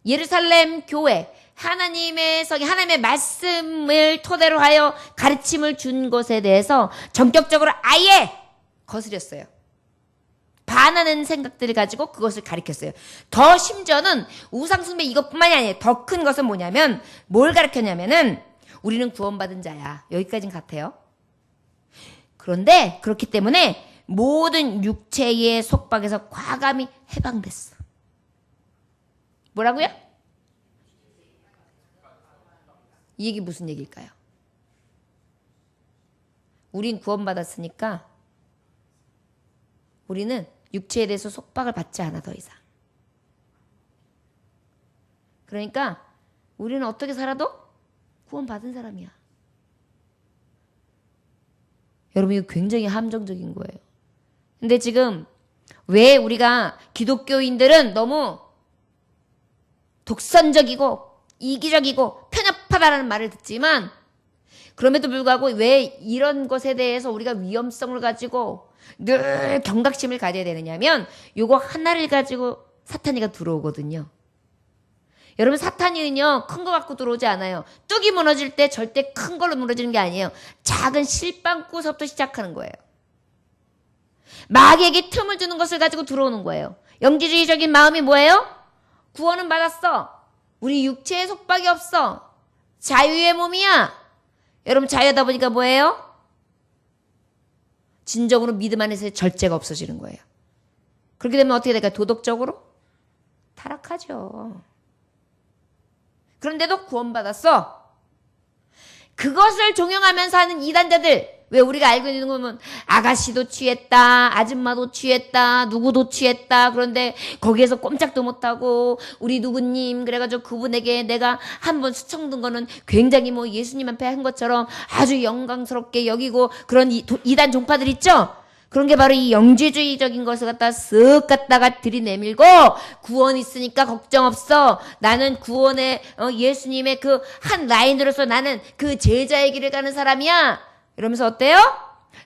예루살렘 교회, 하나님의 성이 하나님의 말씀을 토대로 하여 가르침을 준 것에 대해서 전격적으로 아예 거스렸어요. 반하는 생각들을 가지고 그것을 가르쳤어요. 더 심지어는 우상숭배 이것뿐만이 아니에요. 더 큰 것은 뭐냐면 뭘 가르쳤냐면은 우리는 구원받은 자야. 여기까지는 같아요. 그런데 그렇기 때문에 모든 육체의 속박에서 과감히 해방됐어. 뭐라고요? 이 얘기 무슨 얘기일까요? 우린 구원받았으니까 우리는 육체에 대해서 속박을 받지 않아 더 이상. 그러니까 우리는 어떻게 살아도 구원받은 사람이야. 여러분, 이거 굉장히 함정적인 거예요. 근데 지금 왜 우리가 기독교인들은 너무 독선적이고 이기적이고 편협하다라는 말을 듣지만 그럼에도 불구하고 왜 이런 것에 대해서 우리가 위험성을 가지고 늘 경각심을 가져야 되느냐면 요거 하나를 가지고 사탄이가 들어오거든요. 여러분, 사탄이는요 큰 거 갖고 들어오지 않아요. 뚝이 무너질 때 절대 큰 걸로 무너지는 게 아니에요. 작은 실방구서부터 시작하는 거예요. 마귀에게 틈을 주는 것을 가지고 들어오는 거예요. 영지주의적인 마음이 뭐예요? 구원은 받았어. 우리 육체에 속박이 없어. 자유의 몸이야. 여러분, 자유하다 보니까 뭐예요? 진정으로 믿음 안에서의 절제가 없어지는 거예요. 그렇게 되면 어떻게 될까요? 도덕적으로 타락하죠. 그런데도 구원받았어. 그것을 종용하면서 하는 이단자들, 왜 우리가 알고 있는 거 보면 아가씨도 취했다, 아줌마도 취했다, 누구도 취했다. 그런데 거기에서 꼼짝도 못하고 우리 누구님 그래가지고 그분에게 내가 한번 수청 든 거는 굉장히 뭐 예수님 앞에 한 것처럼 아주 영광스럽게 여기고 그런 이단 종파들 있죠? 그런 게 바로 이 영지주의적인 것을 갖다 쓱 갖다가 들이내밀고 구원 있으니까 걱정 없어. 나는 구원의 예수님의 그 한 라인으로서 나는 그 제자의 길을 가는 사람이야. 이러면서 어때요?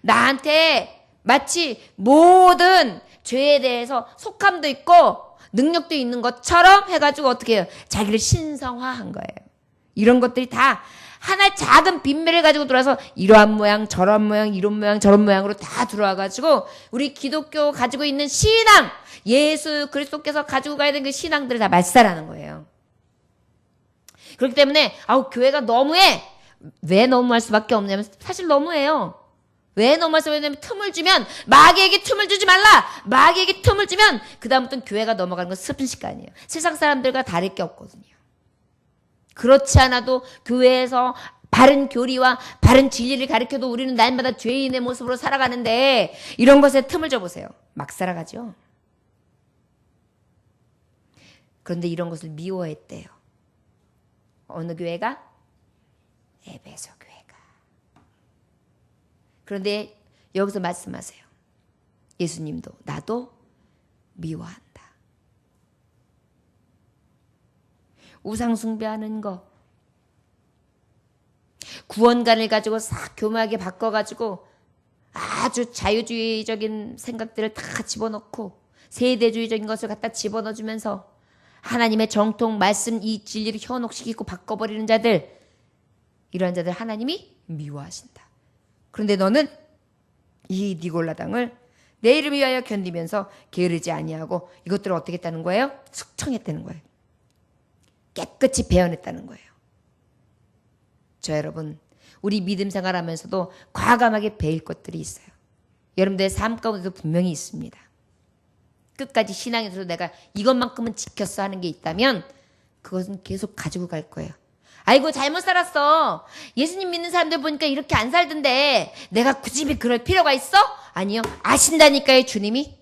나한테 마치 모든 죄에 대해서 속함도 있고 능력도 있는 것처럼 해가지고 어떻게 해요? 자기를 신성화한 거예요. 이런 것들이 다 하나의 작은 빈매를 가지고 들어와서 이러한 모양, 저런 모양, 이런 모양, 저런 모양으로 다 들어와가지고 우리 기독교 가지고 있는 신앙, 예수 그리스도께서 가지고 가야 되는 그 신앙들을 다 말살하는 거예요. 그렇기 때문에 교회가 너무해. 왜 너무할 수밖에 없냐면 사실 너무해요. 왜 너무할 수밖에 없냐면 틈을 주면 마귀에게 틈을 주지 말라. 마귀에게 틈을 주면 그 다음부터는 교회가 넘어가는 건 순식간이에요. 세상 사람들과 다를 게 없거든요. 그렇지 않아도 교회에서 바른 교리와 바른 진리를 가르쳐도 우리는 날마다 죄인의 모습으로 살아가는데 이런 것에 틈을 줘보세요. 막 살아가죠. 그런데 이런 것을 미워했대요. 어느 교회가? 에베소 교회가. 그런데 여기서 말씀하세요. 예수님도 나도 미워한다. 우상 숭배하는 거, 구원관을 가지고 싹 교묘하게 바꿔가지고 아주 자유주의적인 생각들을 다 집어넣고 세대주의적인 것을 갖다 집어넣어주면서 하나님의 정통 말씀 이 진리를 현혹시키고 바꿔버리는 자들, 이러한 자들 하나님이 미워하신다. 그런데 너는 이 니골라당을 내 이름을 위하여 견디면서 게으르지 아니하고 이것들을 어떻게 했다는 거예요? 숙청했다는 거예요. 깨끗이 배워냈다는 거예요. 저 여러분, 우리 믿음 생활하면서도 과감하게 배울 것들이 있어요. 여러분들의 삶 가운데도 분명히 있습니다. 끝까지 신앙에서 내가 이것만큼은 지켰어 하는 게 있다면 그것은 계속 가지고 갈 거예요. 아이고 잘못 살았어. 예수님 믿는 사람들 보니까 이렇게 안 살던데 내가 굳이 그럴 필요가 있어? 아니요. 아신다니까요. 주님이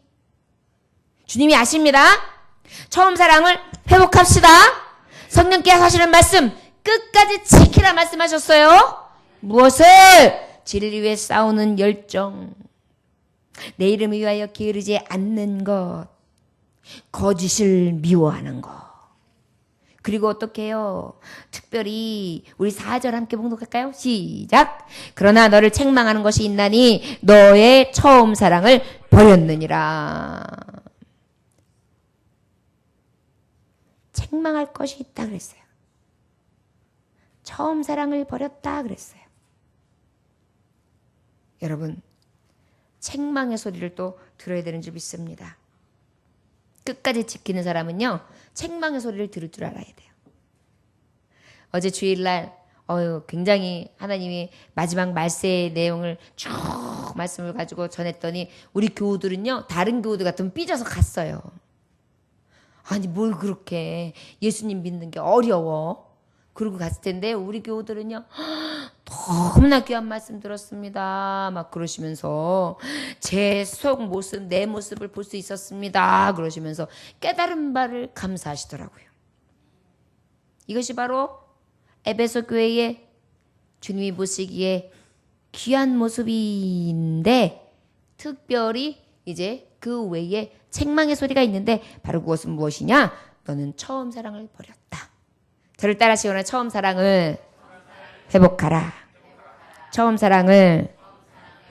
아십니다. 처음 사랑을 회복합시다. 성령께서 하시는 말씀 끝까지 지키라 말씀하셨어요. 무엇을? 진리 위해 싸우는 열정, 내 이름을 위하여 게으르지 않는 것, 거짓을 미워하는 것. 그리고 어떻게 해요? 특별히 우리 4절 함께 봉독할까요? 시작. 그러나 너를 책망하는 것이 있나니 너의 처음 사랑을 버렸느니라. 책망할 것이 있다 그랬어요. 처음 사랑을 버렸다 그랬어요. 여러분, 책망의 소리를 또 들어야 되는 줄 믿습니다. 끝까지 지키는 사람은요, 책망의 소리를 들을 줄 알아야 돼요. 어제 주일날 굉장히 하나님이 마지막 말세의 내용을 쭉 말씀을 가지고 전했더니 우리 교우들은요, 다른 교우들 같으면 삐져서 갔어요. 아니 뭘 그렇게 예수님 믿는 게 어려워. 그러고 갔을 텐데 우리 교우들은요, 너무나 귀한 말씀 들었습니다 막 그러시면서 제 속 모습, 내 모습을 볼 수 있었습니다 그러시면서 깨달은 바를 감사하시더라고요. 이것이 바로 에베소 교회의 주님이 보시기에 귀한 모습인데, 특별히 이제 그 외에 책망의 소리가 있는데 바로 그것은 무엇이냐? 너는 처음 사랑을 버렸다. 저를 따라하시거나 처음 사랑을 회복하라. 처음 사랑을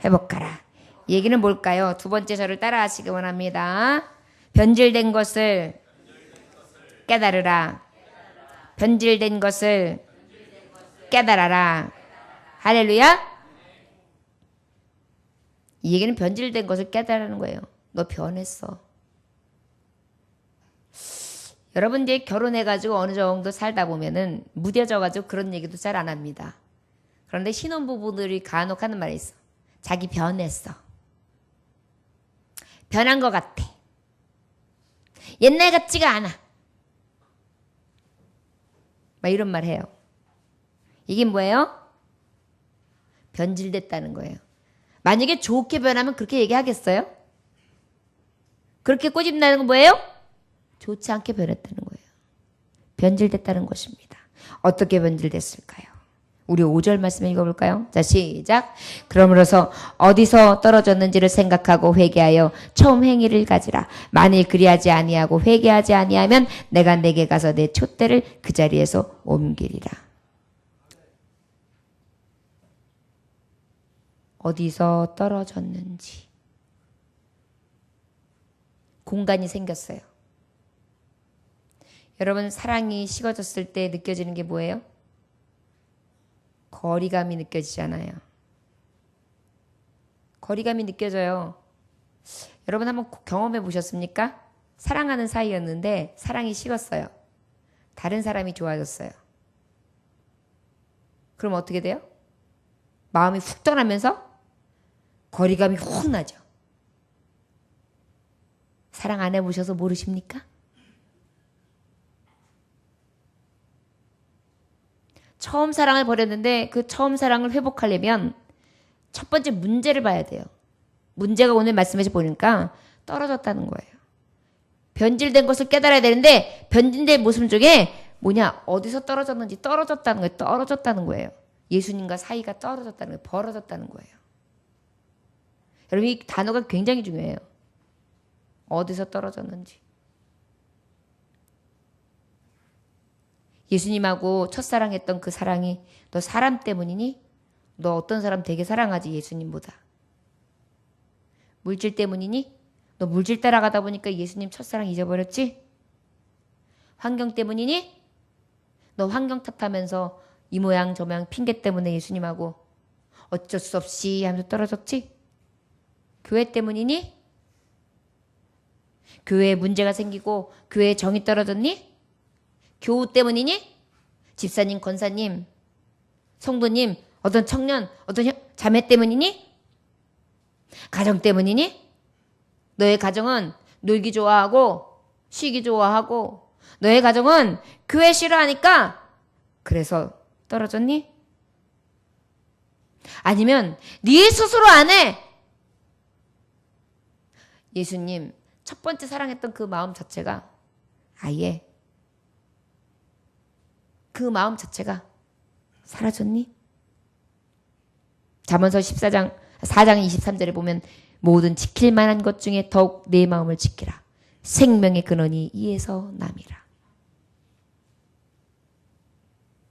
회복하라. 이 얘기는 뭘까요? 두 번째 저를 따라하시기 원합니다. 변질된 것을 깨달으라. 변질된 것을 깨달아라. 할렐루야. 이 얘기는 변질된 것을 깨달으라는 거예요. 너 변했어. 여러분 이제 결혼해가지고 어느 정도 살다 보면은 무뎌져가지고 그런 얘기도 잘 안 합니다. 그런데 신혼부부들이 간혹 하는 말이 있어. 자기 변했어. 변한 것 같아. 옛날 같지가 않아. 막 이런 말 해요. 이게 뭐예요? 변질됐다는 거예요. 만약에 좋게 변하면 그렇게 얘기하겠어요? 그렇게 꼬집나는 건 뭐예요? 좋지 않게 변했다는 거예요. 변질됐다는 것입니다. 어떻게 변질됐을까요? 우리 5절 말씀 읽어볼까요? 자, 시작. 그러므로서 어디서 떨어졌는지를 생각하고 회개하여 처음 행위를 가지라. 만일 그리하지 아니하고 회개하지 아니하면 내가 내게 가서 내 촛대를 그 자리에서 옮기리라. 어디서 떨어졌는지. 공간이 생겼어요. 여러분, 사랑이 식어졌을 때 느껴지는 게 뭐예요? 거리감이 느껴지잖아요. 거리감이 느껴져요. 여러분 한번 경험해 보셨습니까? 사랑하는 사이였는데 사랑이 식었어요. 다른 사람이 좋아졌어요. 그럼 어떻게 돼요? 마음이 훅 떠나면서 거리감이 훅 나죠. 사랑 안 해보셔서 모르십니까? 처음 사랑을 버렸는데 그 처음 사랑을 회복하려면 첫 번째 문제를 봐야 돼요. 문제가 오늘 말씀에서 보니까 떨어졌다는 거예요. 변질된 것을 깨달아야 되는데 변질된 모습 중에 뭐냐? 어디서 떨어졌는지 떨어졌다는 거예요. 떨어졌다는 거예요. 예수님과 사이가 떨어졌다는 거예요. 벌어졌다는 거예요. 여러분 이 단어가 굉장히 중요해요. 어디서 떨어졌는지. 예수님하고 첫사랑했던 그 사랑이 너 사람 때문이니? 너 어떤 사람 되게 사랑하지 예수님보다. 물질 때문이니? 너 물질 따라가다 보니까 예수님 첫사랑 잊어버렸지? 환경 때문이니? 너 환경 탓하면서 이 모양 저 모양 핑계 때문에 예수님하고 어쩔 수 없이 하면서 떨어졌지? 교회 때문이니? 교회에 문제가 생기고 교회에 정이 떨어졌니? 교우 때문이니? 집사님, 권사님, 성도님, 어떤 청년, 어떤 자매 때문이니? 가정 때문이니? 너의 가정은 놀기 좋아하고 쉬기 좋아하고 너의 가정은 교회 싫어하니까 그래서 떨어졌니? 아니면 네 스스로 안 해. 예수님 첫 번째 사랑했던 그 마음 자체가 아예 그 마음 자체가 사라졌니? 잠언서 4장 23절에 보면 모든 지킬 만한 것 중에 더욱 내 마음을 지키라. 생명의 근원이 이에서 남이라.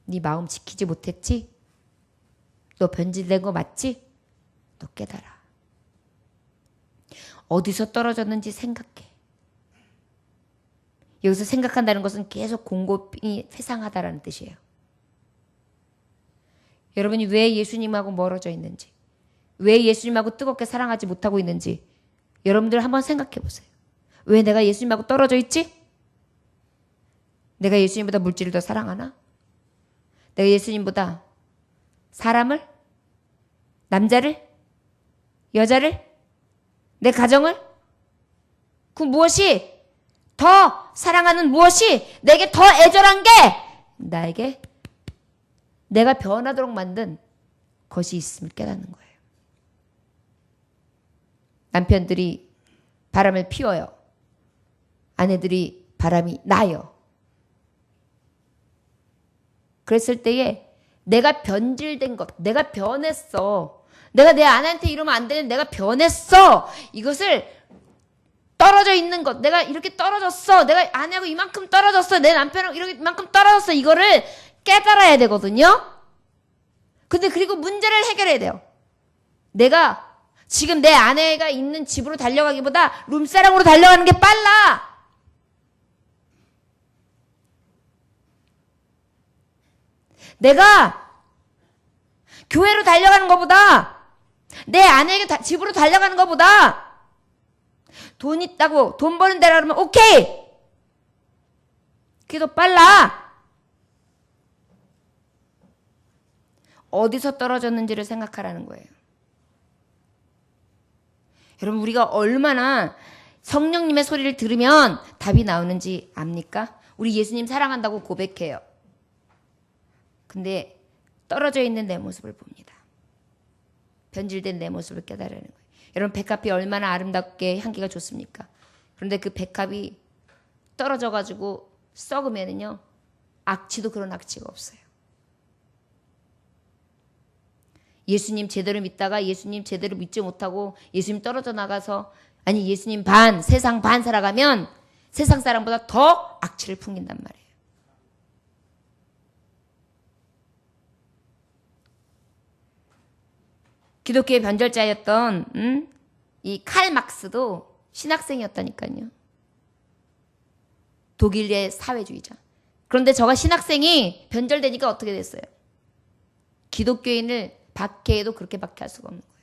네 마음 지키지 못했지? 너 변질된 거 맞지? 너 깨달아. 어디서 떨어졌는지 생각해. 여기서 생각한다는 것은 계속 공고히 회상하다라는 뜻이에요. 여러분이 왜 예수님하고 멀어져 있는지, 왜 예수님하고 뜨겁게 사랑하지 못하고 있는지 여러분들 한번 생각해 보세요. 왜 내가 예수님하고 떨어져 있지? 내가 예수님보다 물질을 더 사랑하나? 내가 예수님보다 사람을? 남자를? 여자를? 내 가정을? 그 무엇이 더 사랑하는 무엇이 내게 더 애절한 게 나에게 내가 변하도록 만든 것이 있음을 깨닫는 거예요. 남편들이 바람을 피워요. 아내들이 바람이 나요. 그랬을 때에 내가 변질된 것, 내가 변했어. 내가 내 아내한테 이러면 안 되는 내가 변했어. 이것을 떨어져 있는 것, 내가 이렇게 떨어졌어. 내가 아내하고 이만큼 떨어졌어. 내 남편하고 이만큼 떨어졌어. 이거를 깨달아야 되거든요. 근데 그리고 문제를 해결해야 돼요. 내가 지금 내 아내가 있는 집으로 달려가기보다 룸사랑으로 달려가는 게 빨라. 내가 교회로 달려가는 것보다 내 아내에게 집으로 달려가는 것보다 돈 있다고 돈 버는 데라 그러면 오케이. 그게 더 빨라. 어디서 떨어졌는지를 생각하라는 거예요. 여러분 우리가 얼마나 성령님의 소리를 들으면 답이 나오는지 압니까? 우리 예수님 사랑한다고 고백해요. 근데 떨어져 있는 내 모습을 봅니다. 변질된 내 모습을 깨달으는 거예요. 여러분 백합이 얼마나 아름답게 향기가 좋습니까? 그런데 그 백합이 떨어져가지고 썩으면은요 악취도 그런 악취가 없어요. 예수님 제대로 믿다가 예수님 제대로 믿지 못하고 예수님 떨어져 나가서 아니 예수님 반 세상 반 살아가면 세상 사람보다 더 악취를 풍긴단 말이에요. 기독교의 변절자였던 이 칼 막스도 신학생이었다니까요. 독일의 사회주의자. 그런데 저가 신학생이 변절되니까 어떻게 됐어요? 기독교인을 박해해도 그렇게 박해할 수가 없는 거예요.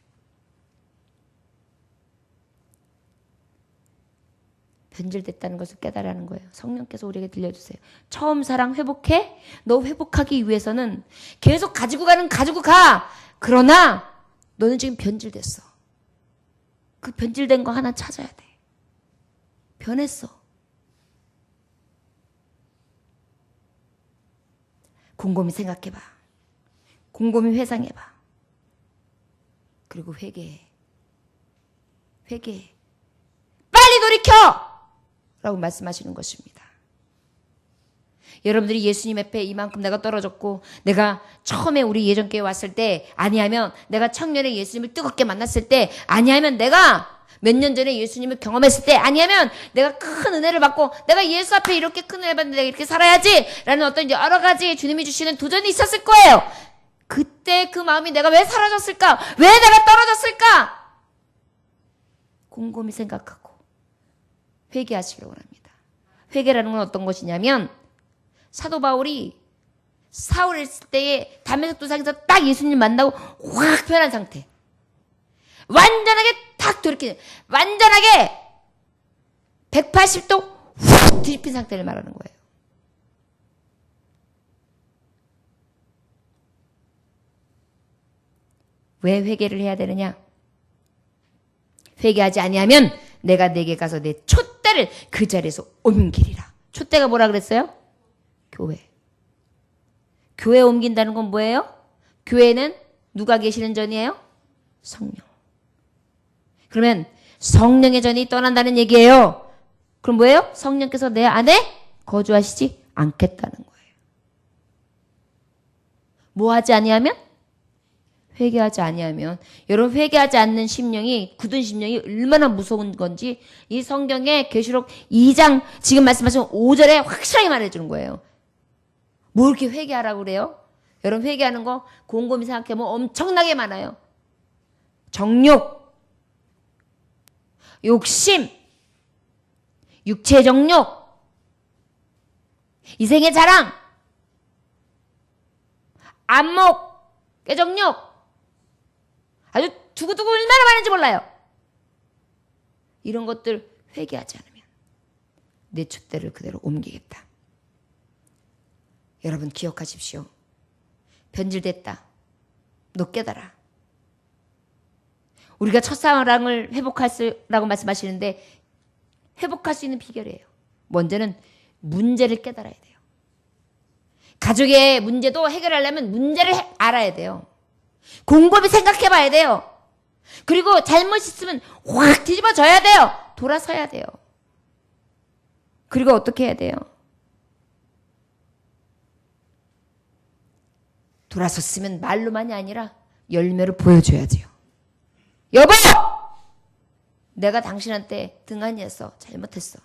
변질됐다는 것을 깨달으라는 거예요. 성령께서 우리에게 들려주세요. 처음 사랑 회복해? 너 회복하기 위해서는 계속 가지고 가. 그러나 너는 지금 변질됐어. 그 변질된 거 하나 찾아야 돼. 변했어. 곰곰이 생각해봐. 곰곰이 회상해봐. 그리고 회개해. 빨리 돌이켜! 라고 말씀하시는 것입니다. 여러분들이 예수님 앞에 이만큼 내가 떨어졌고 내가 처음에 우리 예전교회 왔을 때 아니하면 내가 청년에 예수님을 뜨겁게 만났을 때 아니하면 내가 몇 년 전에 예수님을 경험했을 때 아니하면 내가 큰 은혜를 받고 내가 예수 앞에 이렇게 큰 은혜를 받는데 내가 이렇게 살아야지 라는 어떤 여러 가지 주님이 주시는 도전이 있었을 거예요. 그때 그 마음이 내가 왜 사라졌을까? 왜 내가 떨어졌을까? 곰곰이 생각하고 회개하시기 원합니다. 회개라는 건 어떤 것이냐면 사도 바울이 사울을 했을 때에 다메섹 도상에서 딱 예수님 만나고 확 변한 상태. 완전하게 탁 돌이키는 완전하게 180도 확 뒤집힌 상태를 말하는 거예요. 왜 회개를 해야 되느냐? 회개하지 아니하면 내가 내게 가서 내 촛대를 그 자리에서 옮기리라. 촛대가 뭐라 그랬어요? 교회. 교회 옮긴다는 건 뭐예요? 교회는 누가 계시는 전이에요? 성령. 그러면 성령의 전이 떠난다는 얘기예요. 그럼 뭐예요? 성령께서 내 안에 거주하시지 않겠다는 거예요. 뭐 하지 아니하면? 회개하지 아니하면. 여러분 회개하지 않는 심령이 굳은 심령이 얼마나 무서운 건지 이 성경의 계시록 2장 지금 말씀하신 5절에 확실하게 말해주는 거예요. 뭐 이렇게 회개하라고 그래요? 여러분 회개하는 거 곰곰이 생각해보면 엄청나게 많아요. 정욕, 욕심, 육체의 정욕, 이생의 자랑, 안목, 깨정욕, 아주 두고두고 얼마나 많은지 몰라요. 이런 것들 회개하지 않으면 내 촛대를 그대로 옮기겠다. 여러분 기억하십시오. 변질됐다. 너 깨달아. 우리가 첫사랑을 회복하라고 말씀하시는데 회복할 수 있는 비결이에요. 먼저는 문제를 깨달아야 돼요. 가족의 문제도 해결하려면 문제를 알아야 돼요. 곰곰이 생각해 봐야 돼요. 그리고 잘못 있으면 확 뒤집어져야 돼요. 돌아서야 돼요. 그리고 어떻게 해야 돼요? 돌아섰으면 말로만이 아니라 열매를 보여줘야 돼요. 여보! 내가 당신한테 등한이었어. 잘못했어.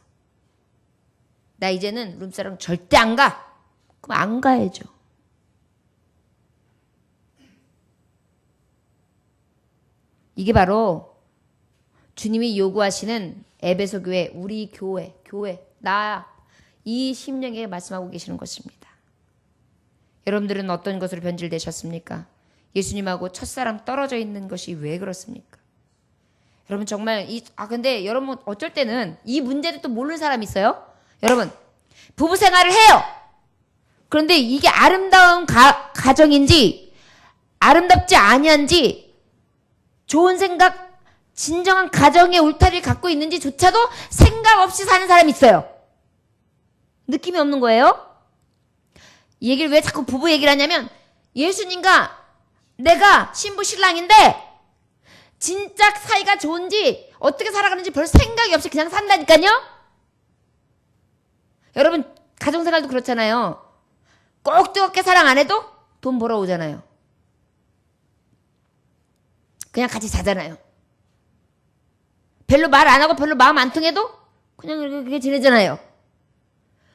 나 이제는 룸사롱 절대 안 가. 그럼 안 가야죠. 이게 바로 주님이 요구하시는 에베소 교회, 우리 교회, 나, 이 심령에게 말씀하고 계시는 것입니다. 여러분들은 어떤 것으로 변질되셨습니까? 예수님하고 첫사랑 떨어져 있는 것이 왜 그렇습니까? 여러분 정말 근데 여러분 어쩔 때는 이 문제를 또 모르는 사람이 있어요. 여러분 부부 생활을 해요. 그런데 이게 아름다운 가정인지 아름답지 아니한지 좋은 생각 진정한 가정의 울타리를 갖고 있는지조차도 생각 없이 사는 사람이 있어요. 느낌이 없는 거예요. 이 얘기를 왜 자꾸 부부 얘기를 하냐면 예수님과 내가 신부 신랑인데 진짜 사이가 좋은지 어떻게 살아가는지 별 생각이 없이 그냥 산다니까요. 여러분 가정생활도 그렇잖아요. 꼭 뜨겁게 사랑 안 해도 돈 벌어오잖아요. 그냥 같이 자잖아요. 별로 말 안 하고 별로 마음 안 통해도 그냥 이렇게 지내잖아요.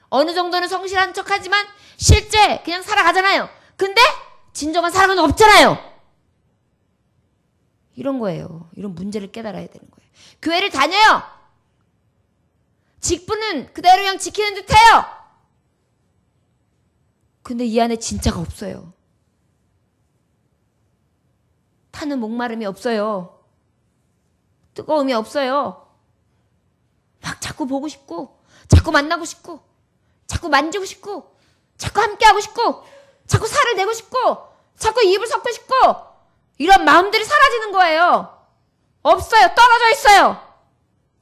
어느 정도는 성실한 척하지만 실제 그냥 살아가잖아요. 근데 진정한 사랑은 없잖아요. 이런 거예요. 이런 문제를 깨달아야 되는 거예요. 교회를 다녀요. 직분은 그대로 그냥 지키는 듯해요. 근데 이 안에 진짜가 없어요. 타는 목마름이 없어요. 뜨거움이 없어요. 막 자꾸 보고 싶고, 자꾸 만나고 싶고, 자꾸 만지고 싶고, 자꾸 함께하고 싶고, 자꾸 살을 내고 싶고, 자꾸 입을 섞고 싶고, 이런 마음들이 사라지는 거예요. 없어요. 떨어져 있어요.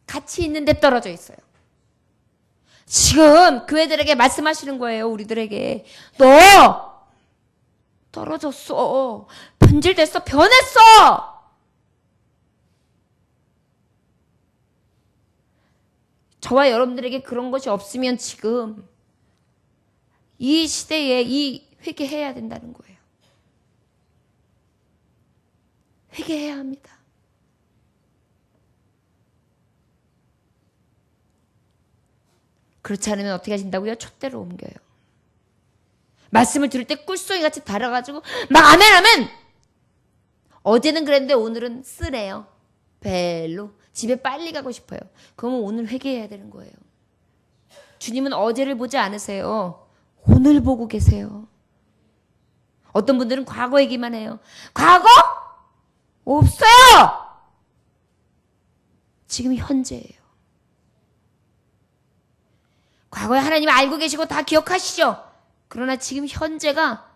같이 있는데 떨어져 있어요. 지금 교회들에게 말씀하시는 거예요. 우리들에게. 너 떨어졌어. 변질됐어. 변했어. 저와 여러분들에게 그런 것이 없으면 지금 이 시대에 회개해야 된다는 거예요. 회개해야 합니다. 그렇지 않으면 어떻게 하신다고요? 촛대로 옮겨요. 말씀을 들을 때 꿀송이같이 달아가지고 막 아멘. 어제는 그랬는데 오늘은 쓰네요. 별로. 집에 빨리 가고 싶어요. 그러면 오늘 회개해야 되는 거예요. 주님은 어제를 보지 않으세요. 오늘 보고 계세요. 어떤 분들은 과거 얘기만 해요. 과거? 없어요. 지금 현재예요. 과거에 하나님 알고 계시고 다 기억하시죠? 그러나 지금 현재가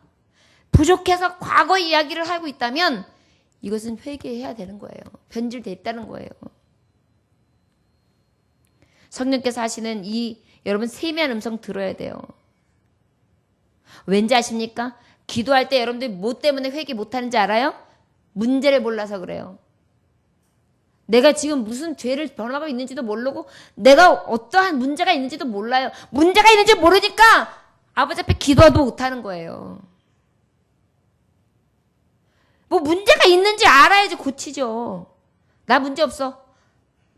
부족해서 과거 이야기를 하고 있다면 이것은 회개해야 되는 거예요. 변질돼 있다는 거예요. 성령께서 하시는 이 여러분 세미한 음성 들어야 돼요. 왠지 아십니까? 기도할 때 여러분들이 뭐 때문에 회개 못하는지 알아요? 문제를 몰라서 그래요. 내가 지금 무슨 죄를 변화하고 있는지도 모르고 내가 어떠한 문제가 있는지도 몰라요. 문제가 있는지 모르니까 아버지 앞에 기도도 못하는 거예요. 뭐 문제가 있는지 알아야지 고치죠. 나 문제 없어.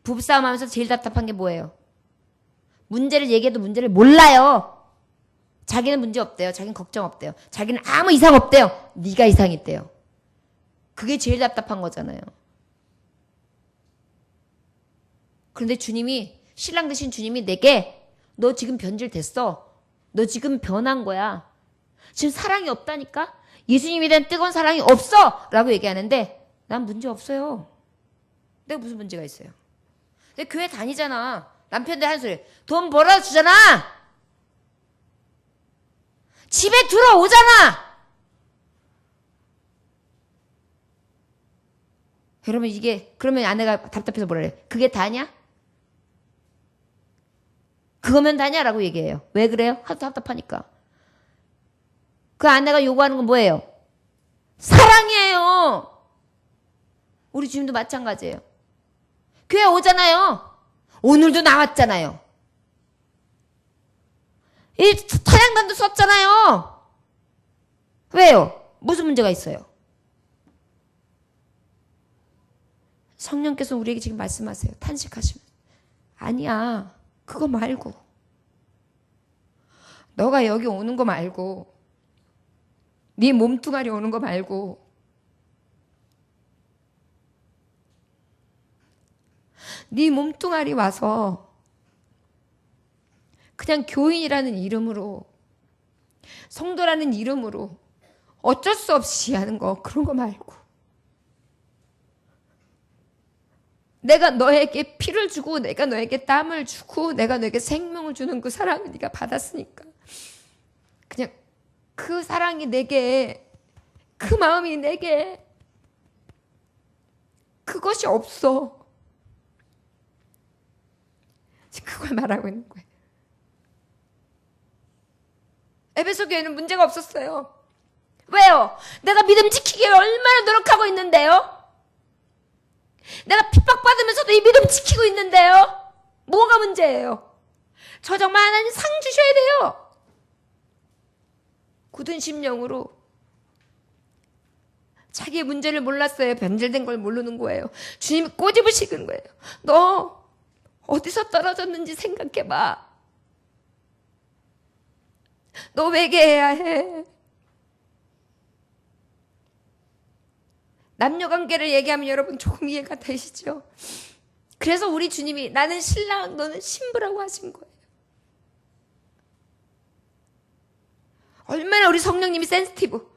부부싸움 하면서 제일 답답한 게 뭐예요? 문제를 얘기해도 문제를 몰라요. 자기는 문제 없대요. 자기는 걱정 없대요. 자기는 아무 이상 없대요. 네가 이상 있대요. 그게 제일 답답한 거잖아요. 그런데 주님이, 신랑 되신 주님이 내게 너 지금 변질됐어. 너 지금 변한 거야. 지금 사랑이 없다니까? 예수님에 대한 뜨거운 사랑이 없어! 라고 얘기하는데 난 문제 없어요. 내가 무슨 문제가 있어요? 내가 교회 다니잖아. 남편들 하는 소리. 돈 벌어주잖아. 집에 들어오잖아. 여러분 이게 그러면 아내가 답답해서 뭐라 그래? 그게 다냐? 그거면 다냐라고 얘기해요. 왜 그래요? 하도 답답하니까. 그 아내가 요구하는 건 뭐예요? 사랑이에요. 우리 주님도 마찬가지예요. 교회 오잖아요. 오늘도 나왔잖아요. 이 찬양단도 썼잖아요. 왜요? 무슨 문제가 있어요? 성령께서 우리에게 지금 말씀하세요. 탄식하시면. 아니야. 그거 말고. 너가 여기 오는 거 말고. 네 몸뚱아리 오는 거 말고. 네 몸뚱아리 와서 그냥 교인이라는 이름으로, 성도라는 이름으로 어쩔 수 없이 하는 거, 그런 거 말고. 내가 너에게 피를 주고 내가 너에게 땀을 주고 내가 너에게 생명을 주는 그 사랑을 네가 받았으니까 그냥 그 사랑이 내게, 그 마음이 내게, 그것이 없어. 그걸 말하고 있는 거예요. 에베소 교회는 문제가 없었어요. 왜요? 내가 믿음 지키기 얼마나 노력하고 있는데요? 내가 핍박받으면서도 이 믿음 지키고 있는데요? 뭐가 문제예요? 저 정말 하나님 상 주셔야 돼요. 굳은 심령으로 자기의 문제를 몰랐어요. 변질된 걸 모르는 거예요. 주님이 꼬집으시는 거예요. 너 어디서 떨어졌는지 생각해봐. 너 회개해야 해. 남녀관계를 얘기하면 여러분 조금 이해가 되시죠? 그래서 우리 주님이 나는 신랑 너는 신부라고 하신 거예요. 얼마나 우리 성령님이 센시티브,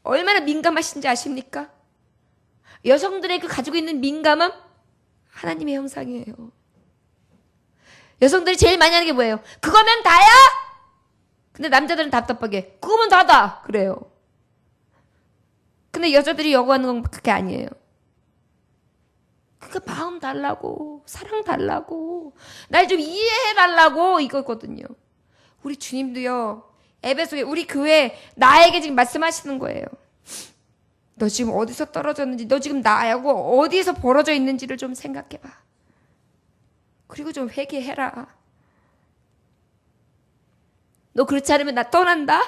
얼마나 민감하신지 아십니까? 여성들의 그 가지고 있는 민감함, 하나님의 형상이에요. 여성들이 제일 많이 하는 게 뭐예요? 그거면 다야? 근데 남자들은 답답하게 그거면 다다 그래요. 근데 여자들이 요구하는 건 그게 아니에요. 그러니까 마음 달라고, 사랑 달라고, 날 좀 이해해 달라고 이거거든요. 우리 주님도요, 에베소에 우리 교회 나에게 지금 말씀하시는 거예요. 너 지금 어디서 떨어졌는지, 너 지금 나하고 어디에서 벌어져 있는지를 좀 생각해봐. 그리고 좀 회개해라. 너 그렇지 않으면 나 떠난다?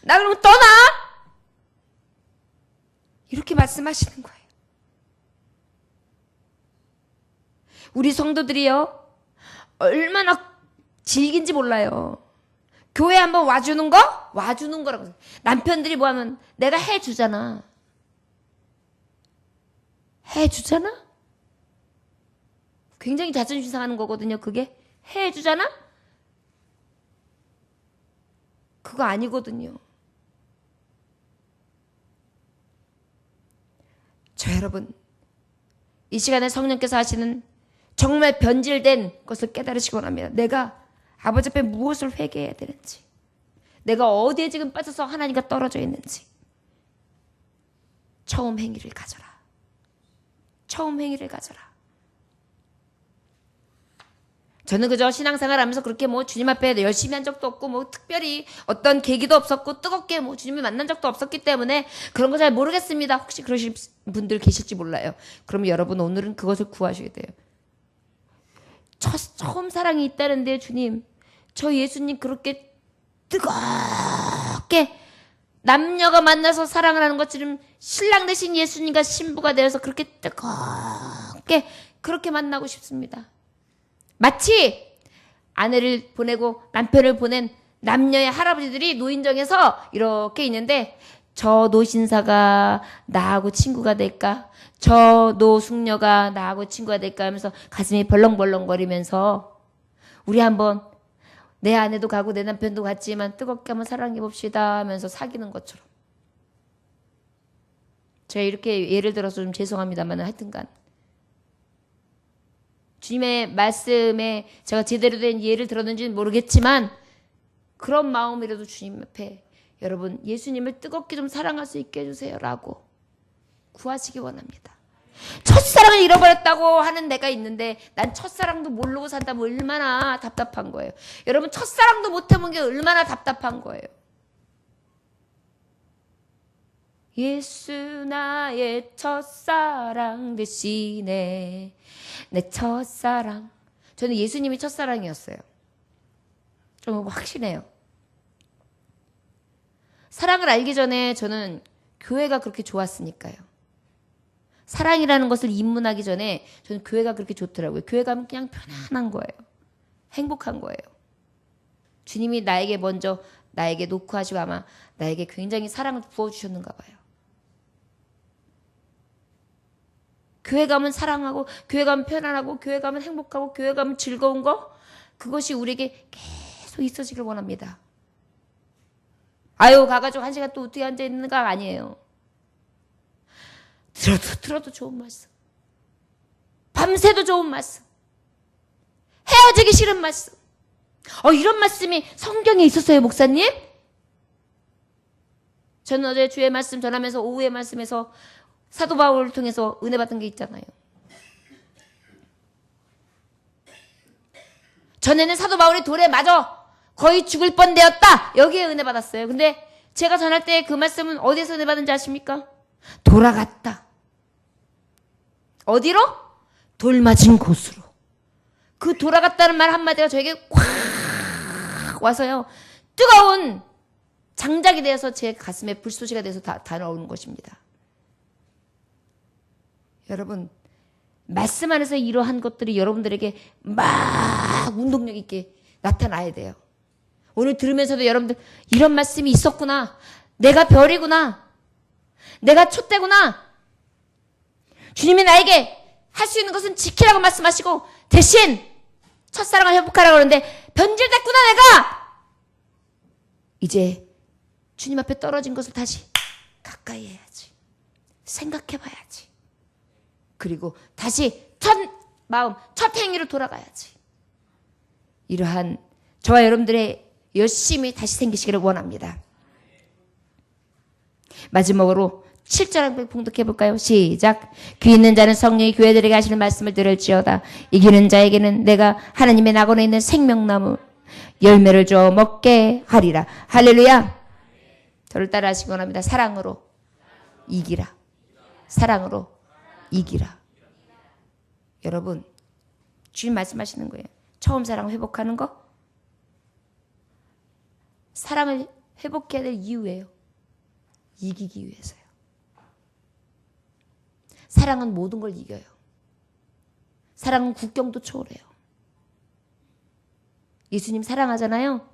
나 그럼 떠나? 이렇게 말씀하시는 거예요. 우리 성도들이요, 얼마나 질긴지 몰라요. 교회 한번 와주는 거? 와주는 거라고. 남편들이 뭐 하면 내가 해주잖아. 해주잖아? 굉장히 자존심 상하는 거거든요, 그게. 해주잖아? 그거 아니거든요. 저 여러분, 이 시간에 성령께서 하시는 정말 변질된 것을 깨달으시기 원합니다. 내가 아버지 앞에 무엇을 회개해야 되는지, 내가 어디에 지금 빠져서 하나님과 떨어져 있는지. 처음 행위를 가져라. 처음 행위를 가져라. 저는 그저 신앙생활 하면서 그렇게 뭐 주님 앞에 열심히 한 적도 없고, 뭐 특별히 어떤 계기도 없었고, 뜨겁게 뭐 주님을 만난 적도 없었기 때문에 그런 거 잘 모르겠습니다. 혹시 그러실 분들 계실지 몰라요. 그럼 여러분 오늘은 그것을 구하셔야 돼요. 처음 사랑이 있다는데, 주님, 저 예수님 그렇게 뜨겁게 남녀가 만나서 사랑을 하는 것처럼 신랑 대신 예수님과 신부가 되어서 그렇게 뜨겁게 그렇게 만나고 싶습니다. 마치 아내를 보내고 남편을 보낸 남녀의 할아버지들이 노인정에서 이렇게 있는데, 저 노신사가 나하고 친구가 될까? 저 노숙녀가 나하고 친구가 될까? 하면서 가슴이 벌렁벌렁거리면서 우리 한번 내 아내도 가고 내 남편도 갔지만 뜨겁게 한번 사랑해봅시다 하면서 사귀는 것처럼. 제가 이렇게 예를 들어서 좀 죄송합니다만 하여튼간 주님의 말씀에 제가 제대로 된 예를 들었는지는 모르겠지만 그런 마음이라도 주님 앞에 여러분 예수님을 뜨겁게 좀 사랑할 수 있게 해주세요 라고 구하시기 원합니다. 첫사랑을 잃어버렸다고 하는 내가 있는데 난 첫사랑도 모르고 산다면 얼마나 답답한 거예요. 여러분 첫사랑도 못 해본 게 얼마나 답답한 거예요. 예수 나의 첫사랑 되시네. 내 첫사랑. 저는 예수님이 첫사랑이었어요. 좀 확신해요. 사랑을 알기 전에 저는 교회가 그렇게 좋았으니까요. 사랑이라는 것을 입문하기 전에 저는 교회가 그렇게 좋더라고요. 교회 가면 그냥 편안한 거예요. 행복한 거예요. 주님이 나에게 먼저 나에게 놓고 하시고 아마 나에게 굉장히 사랑을 부어주셨는가 봐요. 교회 가면 사랑하고, 교회 가면 편안하고, 교회 가면 행복하고, 교회 가면 즐거운 거, 그것이 우리에게 계속 있어지길 원합니다. 아유, 가가지고 1시간 또 어떻게 앉아있는가 아니에요. 들어도 좋은 말씀. 밤새도 좋은 말씀. 헤어지기 싫은 말씀. 이런 말씀이 성경에 있었어요, 목사님? 저는 어제 주의 말씀 전하면서 오후의 말씀에서 사도 바울을 통해서 은혜 받은 게 있잖아요. 전에는 사도 바울이 돌에 맞아 거의 죽을 뻔되었다. 여기에 은혜 받았어요. 근데 제가 전할 때 그 말씀은 어디에서 은혜 받은지 아십니까? 돌아갔다. 어디로? 돌 맞은 곳으로. 그 돌아갔다는 말 한마디가 저에게 콱 와서요. 뜨거운 장작이 되어서 제 가슴에 불쏘시가 돼서 다 나오는 것입니다. 여러분, 말씀 안에서 이러한 것들이 여러분들에게 막 운동력 있게 나타나야 돼요. 오늘 들으면서도 여러분들 이런 말씀이 있었구나. 내가 별이구나. 내가 촛대구나. 주님이 나에게 할 수 있는 것은 지키라고 말씀하시고 대신 첫사랑을 회복하라고 그러는데 변질됐구나 내가. 이제 주님 앞에 떨어진 것을 다시 가까이 해야지. 생각해봐야지. 그리고 다시 첫 마음, 첫 행위로 돌아가야지. 이러한 저와 여러분들의 열심이 다시 생기시기를 원합니다. 마지막으로 7절 한번 봉독해 볼까요? 시작. 귀 있는 자는 성령이 교회들에게 하시는 말씀을 들을지어다. 이기는 자에게는 내가 하나님의 낙원에 있는 생명나무 열매를 줘 먹게 하리라. 할렐루야. 저를 따라 하시기 원합니다. 사랑으로 이기라. 사랑으로 이기라. 여러분, 주님 말씀하시는 거예요. 처음 사랑 회복하는 거, 사랑을 회복해야 될 이유예요. 이기기 위해서요. 사랑은 모든 걸 이겨요. 사랑은 국경도 초월해요. 예수님 사랑하잖아요.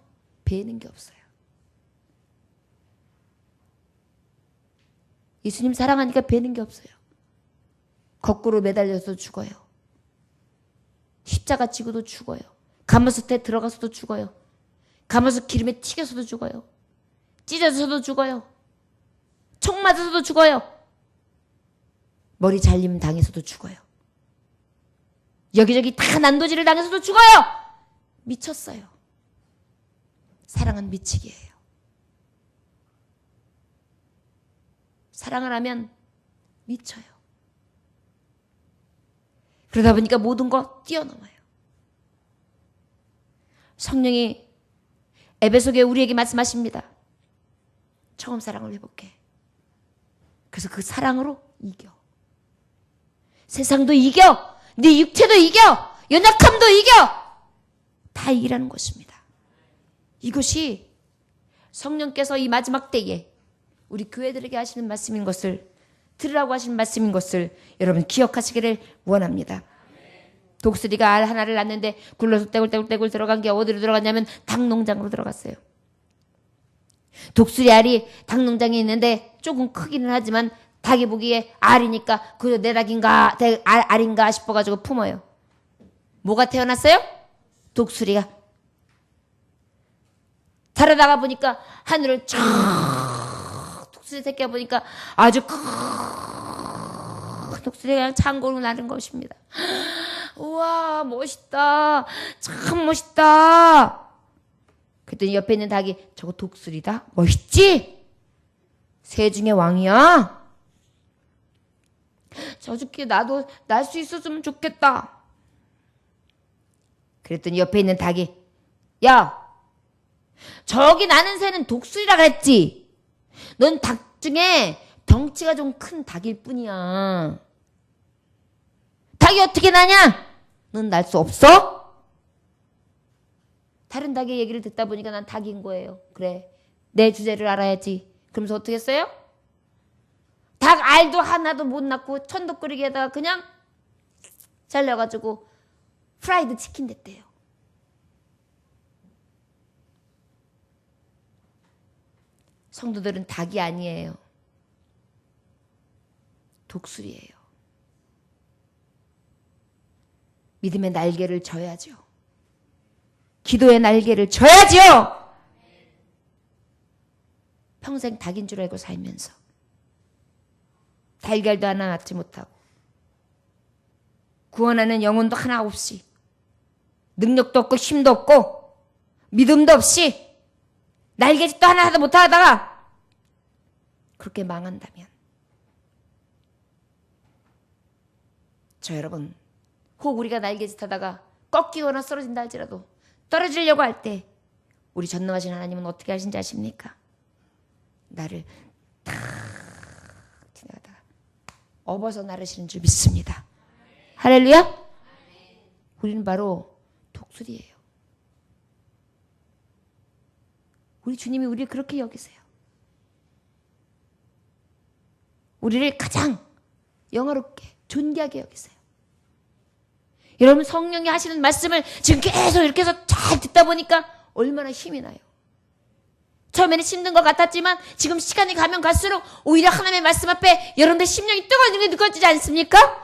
배는 게 없어요. 예수님 사랑하니까 배는 게 없어요. 거꾸로 매달려서 죽어요. 십자가 지고도 죽어요. 가마솥에 들어가서도 죽어요. 가마솥 기름에 튀겨서도 죽어요. 찢어져서도 죽어요. 총 맞아서도 죽어요. 머리 잘림 당해서도 죽어요. 여기저기 다 난도질을 당해서도 죽어요. 미쳤어요. 사랑은 미치기예요. 사랑을 하면 미쳐요. 그러다 보니까 모든 거 뛰어넘어요. 성령이 에베소교회 우리에게 말씀하십니다. 처음 사랑을 회복해. 그래서 그 사랑으로 이겨. 세상도 이겨. 네 육체도 이겨. 연약함도 이겨. 다 이기라는 것입니다. 이것이 성령께서 이 마지막 때에 우리 교회들에게 하시는 말씀인 것을, 들으라고 하시는 말씀인 것을 여러분 기억하시기를 원합니다. 독수리가 알 하나를 낳는데 굴러서 떼굴떼굴 들어간 게 어디로 들어갔냐면 닭농장으로 들어갔어요. 독수리 알이 닭농장에 있는데 조금 크기는 하지만 닭이 보기에 알이니까 그저 내 닭인가 알인가 싶어가지고 품어요. 뭐가 태어났어요? 독수리가. 달아나가 보니까 하늘을 쫙 독수리 새끼가 보니까 아주 큰 독수리가 그냥 창고로 나는 것입니다. 우와 멋있다. 참 멋있다. 그랬더니 옆에 있는 닭이 저거 독수리다? 멋있지? 새 중에 왕이야? 저렇게 나도 날 수 있었으면 좋겠다. 그랬더니 옆에 있는 닭이 야 저기 나는 새는 독수리라 그랬지. 넌 닭 중에 덩치가 좀 큰 닭일 뿐이야. 닭이 어떻게 나냐? 넌 날 수 없어? 다른 닭의 얘기를 듣다 보니까 난 닭인 거예요. 그래 내 주제를 알아야지. 그러면서 어떻게 했어요? 닭 알도 하나도 못 낳고 천덕거리기에다가 그냥 잘려가지고 프라이드 치킨 됐대요. 성도들은 닭이 아니에요. 독수리예요. 믿음의 날개를 져야죠. 기도의 날개를 져야죠. 평생 닭인 줄 알고 살면서 달걀도 하나 낳지 못하고 구원하는 영혼도 하나 없이 능력도 없고 힘도 없고 믿음도 없이 날개짓도 하나 하다 못하다가 그렇게 망한다면 저 여러분 혹 우리가 날개짓 하다가 꺾이거나 쓰러진다 할지라도 떨어지려고 할 때 우리 전능하신 하나님은 어떻게 하신지 아십니까? 나를 탁 지나가다가 업어서 나르시는 줄 믿습니다. 할렐루야. 우리는 바로 독수리예요. 우리 주님이 우리를 그렇게 여기세요. 우리를 가장 영화롭게 존귀하게 여기세요. 여러분 성령이 하시는 말씀을 지금 계속 이렇게 해서 잘 듣다 보니까 얼마나 힘이 나요. 처음에는 힘든 것 같았지만 지금 시간이 가면 갈수록 오히려 하나님의 말씀 앞에 여러분들 심령이 뜨거워지는 게 느껴지지 않습니까?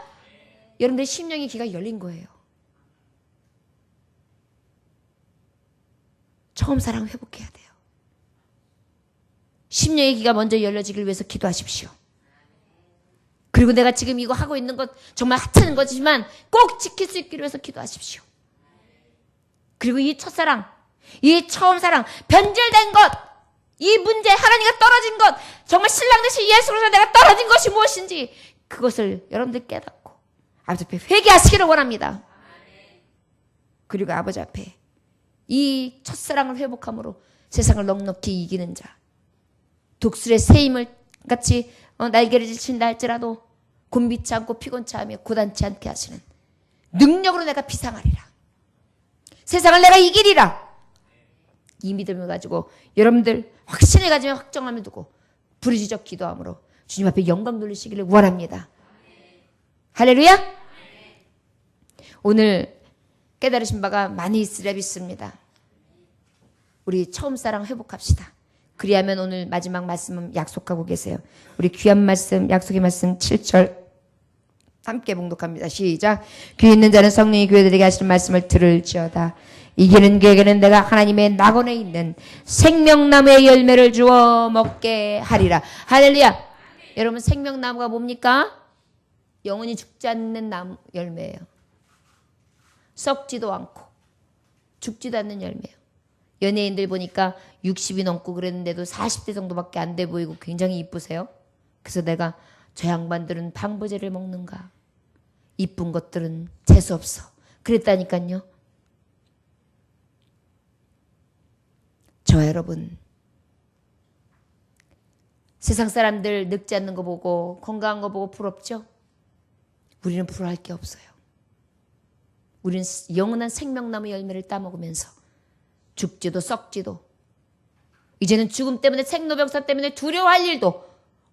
여러분들의 심령의 귀가 열린 거예요. 처음 사랑 회복해야 돼요. 심령의 귀가 먼저 열려지길 위해서 기도하십시오. 그리고 내가 지금 이거 하고 있는 것 정말 하찮은 거지만 꼭 지킬 수 있기를 위해서 기도하십시오. 그리고 이 첫사랑, 이 처음 사랑, 변질된 것, 이 문제, 하나님과 떨어진 것, 정말 신랑 되신 예수로서 내가 떨어진 것이 무엇인지 그것을 여러분들 깨닫고 아버지 앞에 회개하시기를 원합니다. 그리고 아버지 앞에 이 첫사랑을 회복함으로 세상을 넉넉히 이기는 자, 독수리의 새임을 같이 날개를 질친다 할지라도 곤비치 않고 피곤치 하며 고단치 않게 하시는 능력으로 내가 비상하리라. 세상을 내가 이기리라. 이 믿음을 가지고 여러분들 확신을 가지며 확정함을 두고 부르짖어 기도함으로 주님 앞에 영광 돌리시기를 원합니다. 할렐루야. 오늘 깨달으신 바가 많이 있으려 믿습니다. 우리 처음 사랑 회복합시다. 그리하면 오늘 마지막 말씀은 약속하고 계세요. 우리 귀한 말씀, 약속의 말씀 7절 함께 봉독합니다. 시작. 귀 있는 자는 성령이 교회들에게 하시는 말씀을 들을지어다. 이기는 그에게는 내가 하나님의 낙원에 있는 생명나무의 열매를 주어 먹게 하리라. 할렐루야. 여러분, 생명나무가 뭡니까? 영원히 죽지 않는 나무 열매예요. 썩지도 않고 죽지도 않는 열매예요. 연예인들 보니까 60이 넘고 그랬는데도 40대 정도밖에 안 돼 보이고 굉장히 이쁘세요. 그래서 내가 저 양반들은 방부제를 먹는가? 이쁜 것들은 재수없어. 그랬다니까요. 저와 여러분, 세상 사람들 늙지 않는 거 보고 건강한 거 보고 부럽죠? 우리는 부러워할 게 없어요. 우리는 영원한 생명나무 열매를 따먹으면서 죽지도 썩지도 이제는 죽음 때문에 생로병사 때문에 두려워할 일도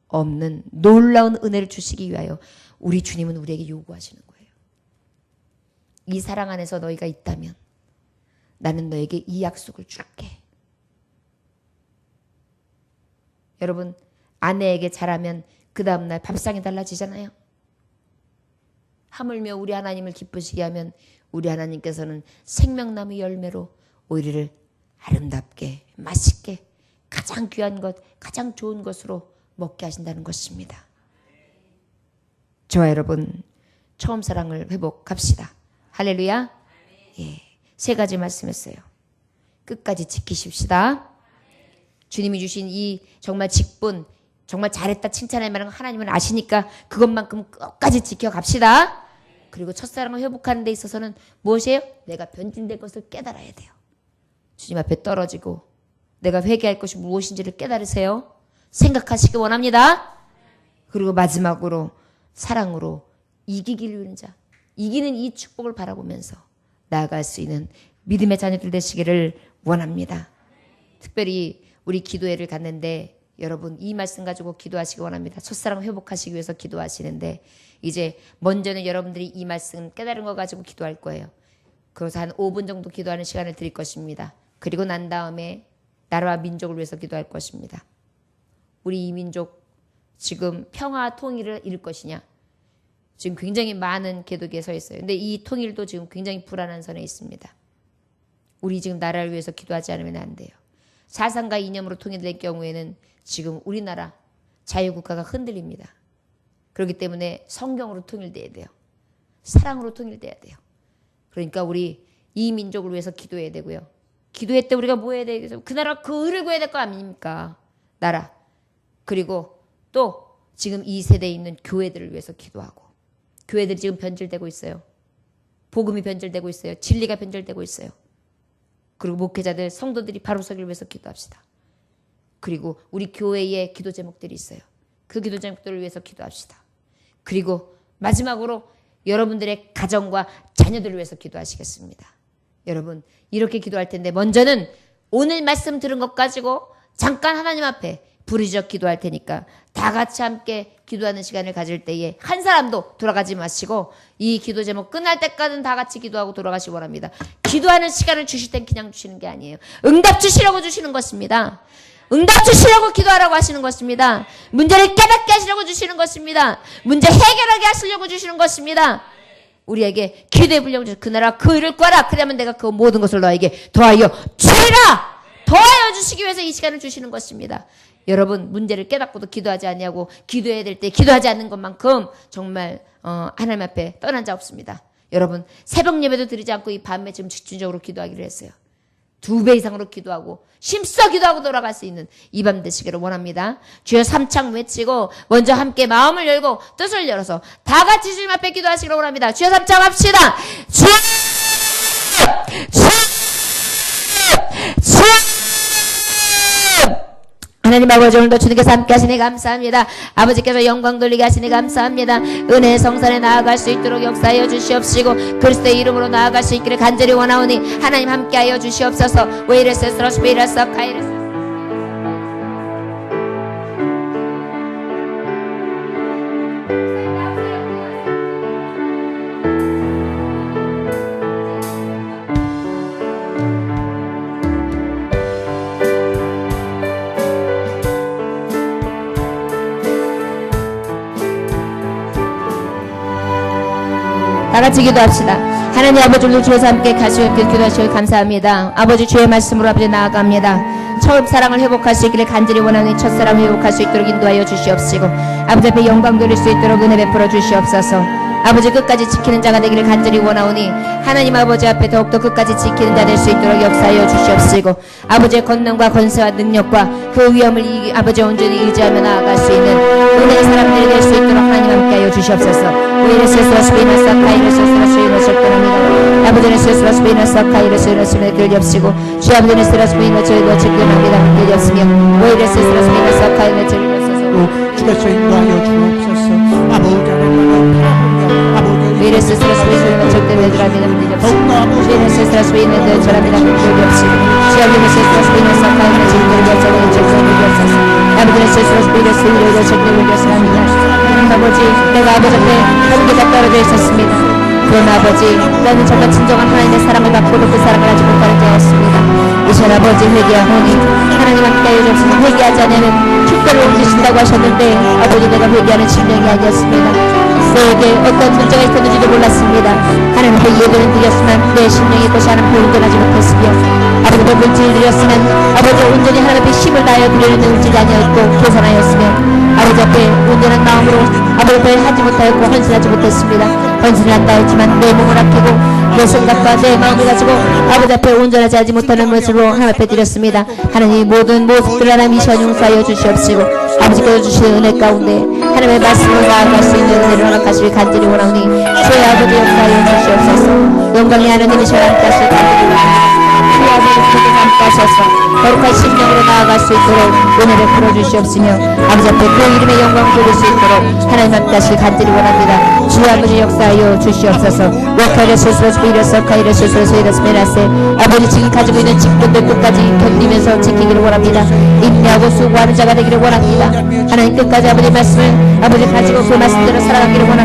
없는 놀라운 은혜를 주시기 위하여 우리 주님은 우리에게 요구하시는 거예요. 이 사랑 안에서 너희가 있다면 나는 너에게 이 약속을 줄게. 여러분, 아내에게 잘하면 그 다음날 밥상이 달라지잖아요. 하물며 우리 하나님을 기쁘시게 하면 우리 하나님께서는 생명나무 열매로 우리를 아름답게 맛있게 가장 귀한 것, 가장 좋은 것으로 먹게 하신다는 것입니다. 저와 여러분, 처음 사랑을 회복합시다. 할렐루야. 예, 3가지 말씀했어요. 끝까지 지키십시다. 주님이 주신 이 정말 직분, 정말 잘했다 칭찬할 만한 하나님은 아시니까 그것만큼 끝까지 지켜갑시다. 그리고 첫사랑을 회복하는 데 있어서는 무엇이에요? 내가 변질된 것을 깨달아야 돼요. 주님 앞에 떨어지고 내가 회개할 것이 무엇인지를 깨달으세요. 생각하시기 원합니다. 그리고 마지막으로 사랑으로 이기기를 위한 자, 이기는 이 축복을 바라보면서 나아갈 수 있는 믿음의 자녀들 되시기를 원합니다. 특별히 우리 기도회를 갔는데 여러분 이 말씀 가지고 기도하시기 원합니다. 첫사랑 회복하시기 위해서 기도하시는데 이제 먼저는 여러분들이 이 말씀 깨달은 거 가지고 기도할 거예요. 그래서 한 5분 정도 기도하는 시간을 드릴 것입니다. 그리고 난 다음에 나라와 민족을 위해서 기도할 것입니다. 우리 이 민족 지금 평화 통일을 이룰 것이냐? 지금 굉장히 많은 개독에 서 있어요. 근데 이 통일도 지금 굉장히 불안한 선에 있습니다. 우리 지금 나라를 위해서 기도하지 않으면 안 돼요. 사상과 이념으로 통일될 경우에는 지금 우리나라 자유국가가 흔들립니다. 그렇기 때문에 성경으로 통일돼야 돼요. 사랑으로 통일돼야 돼요. 그러니까 우리 이 민족을 위해서 기도해야 되고요. 기도회 때 우리가 뭐 해야 되겠어요? 그 나라 그 의를 구해야 될 거 아닙니까? 나라. 그리고 또 지금 이 세대에 있는 교회들을 위해서 기도하고 교회들이 지금 변질되고 있어요. 복음이 변질되고 있어요. 진리가 변질되고 있어요. 그리고 목회자들, 성도들이 바로 서기를 위해서 기도합시다. 그리고 우리 교회에 기도 제목들이 있어요. 그 기도 제목들을 위해서 기도합시다. 그리고 마지막으로 여러분들의 가정과 자녀들을 위해서 기도하시겠습니다. 여러분 이렇게 기도할 텐데 먼저는 오늘 말씀 들은 것 가지고 잠깐 하나님 앞에 부르짖어 기도할 테니까 다 같이 함께 기도하는 시간을 가질 때에 한 사람도 돌아가지 마시고 이 기도 제목 끝날 때까지는 다 같이 기도하고 돌아가시기 원합니다. 기도하는 시간을 주실 땐 그냥 주시는 게 아니에요. 응답 주시려고 주시는 것입니다. 응답 주시려고 기도하라고 하시는 것입니다. 문제를 깨닫게 하시려고 주시는 것입니다. 문제 해결하게 하시려고 주시는 것입니다. 우리에게 기도의 분량을 주셔서 그 나라 그 일을 구하라. 그러면 내가 그 모든 것을 너에게 더하여 주리라. 더하여 주시기 위해서 이 시간을 주시는 것입니다. 여러분 문제를 깨닫고도 기도하지 않냐고 기도해야 될 때 기도하지 않는 것만큼 정말 하나님 앞에 떠난 자 없습니다. 여러분 새벽 예배도 드리지 않고 이 밤에 지금 집중적으로 기도하기로 했어요. 2배 이상으로 기도하고 힘써 기도하고 돌아갈 수 있는 이 밤 되시기를 원합니다. 주여 삼창 외치고 먼저 함께 마음을 열고 뜻을 열어서 다 같이 주님 앞에 기도하시기를 원합니다. 주여 삼창 합시다. 주여 하나님 아버지 오늘도 주님께서 함께 하시니 감사합니다. 아버지께서 영광 돌리게 하시니 감사합니다. 은혜의 성산에 나아갈 수 있도록 역사하여 주시옵시고 그리스도의 이름으로 나아갈 수 있기를 간절히 원하오니 하나님 함께하여 주시옵소서. 왜 이랬어 스러스 왜 이랬어 카이랬어 다같이 기도합시다. 하나님 아버지 오늘 주에서 함께 가시고 기도하시고 감사합니다. 아버지 주의 말씀으로 아버지 나아갑니다. 처음 사랑을 회복할 수 있기를 간절히 원하니 첫사랑을 회복할 수 있도록 인도하여 주시옵시고 아버지 앞에 영광 돌릴 수 있도록 은혜 베풀어 주시옵소서. 아버지 끝까지 지키는 자가 되기를 간절히 원하오니 하나님 아버지 앞에 더욱더 끝까지 지키는 자 될 수 있도록 역사하여 주시옵시고 아버지의 권능과 권세와 능력과 그 위엄을 아버지 온전히 의지하며 나아갈 수 있는 은혜의 사람들이 될 수 있도록 하나님 함께하여 주시옵소서. 우리를 스스로 카이를 스스로 수인을 설득합니다. 아버지는 스스로 수인을 카이를 수인을 수인을 겹치고 주 아버지는 스스로 수인을 저희도 책임합니다. 겹치며 오히려 스스로 수인을 카이를 저희도 주께서 인도하여 주옵소서. 아버지 하나님 아버지 우리를 스스로 수인을 절대내주랍니다. 우리는 스스로 수인을 내주랍니다. 겹치고 주 아버지는 스스로 수인을 카이를 저희도 겹치고 아버지는 스스로 수인을 수인을 겹치랍니다. 아버지 내가 아버지 앞에 한계가 떨어져 있었습니다. 그러나 아버지 나는 정말 진정한 하나님의 사랑을 받고도 그 사랑을 하지 못하는 자였습니다. 이전 아버지 회개하오니 하나님 함께하여 주옵소서. 회개하지 않으면 축복을 옮기신다고 하셨는데 아버지 내가 회개하는 심령이 아니었습니다. 내게 어떤 문제가 있었는지도 몰랐습니다. 하나님 앞에 예배를 드렸으면 내 심령이 것이 하나님 앞에 온전하지 못했으며 아버지 앞에 물질을 드렸으면 아버지 온전히 하나님 앞에 힘을 다하여 드리는 물질이 아니었고 계산하였으며 아버지 앞에 온전한 마음으로 아버지 앞에 하지 못하였고 헌신하지 못했습니다. 헌신을 한다 했지만 내 몸을 아끼고 내 생각과 내 마음을 가지고 아버지 앞에 온전하지 하지 못하는 모습으로 하나님 앞에 드렸습니다. 하나님 모든 모습들 하나님 이 시간 용서하여 주시옵시고 아버지께서 주시는 은혜 가운데 하나님의 말씀으로 나아갈 수 있는 은혜를 허락하시길 간절히 원하오니 주의 아버지 역사하여 주시옵소서. 영광의 하나님이 저와 함께 하시길 간절히 원합니다. 주의 아버지 주께서 함께 하셔서 거룩한 심령으로 나아갈 수 있도록 은혜를 풀어주시옵시며 아버지 앞에 그 이름의 영광을 돌릴 수 있도록 하나님 함께 하시길 간절히 원합니다. 주의 아버지 역사하여 주시옵소서. 워카이를 스스로 스피려서 카이를 스스로 스이러스 메라세 아버지 지금 가지고 있는 직분들 끝까지 견디면서 지키기를 원합니다. 인내하고 수고하는 자가 되기를 원합니다. 하나님 끝까지 아버지 말씀을 아버지 가지고 그 말씀대로 살아가기를 원합니다.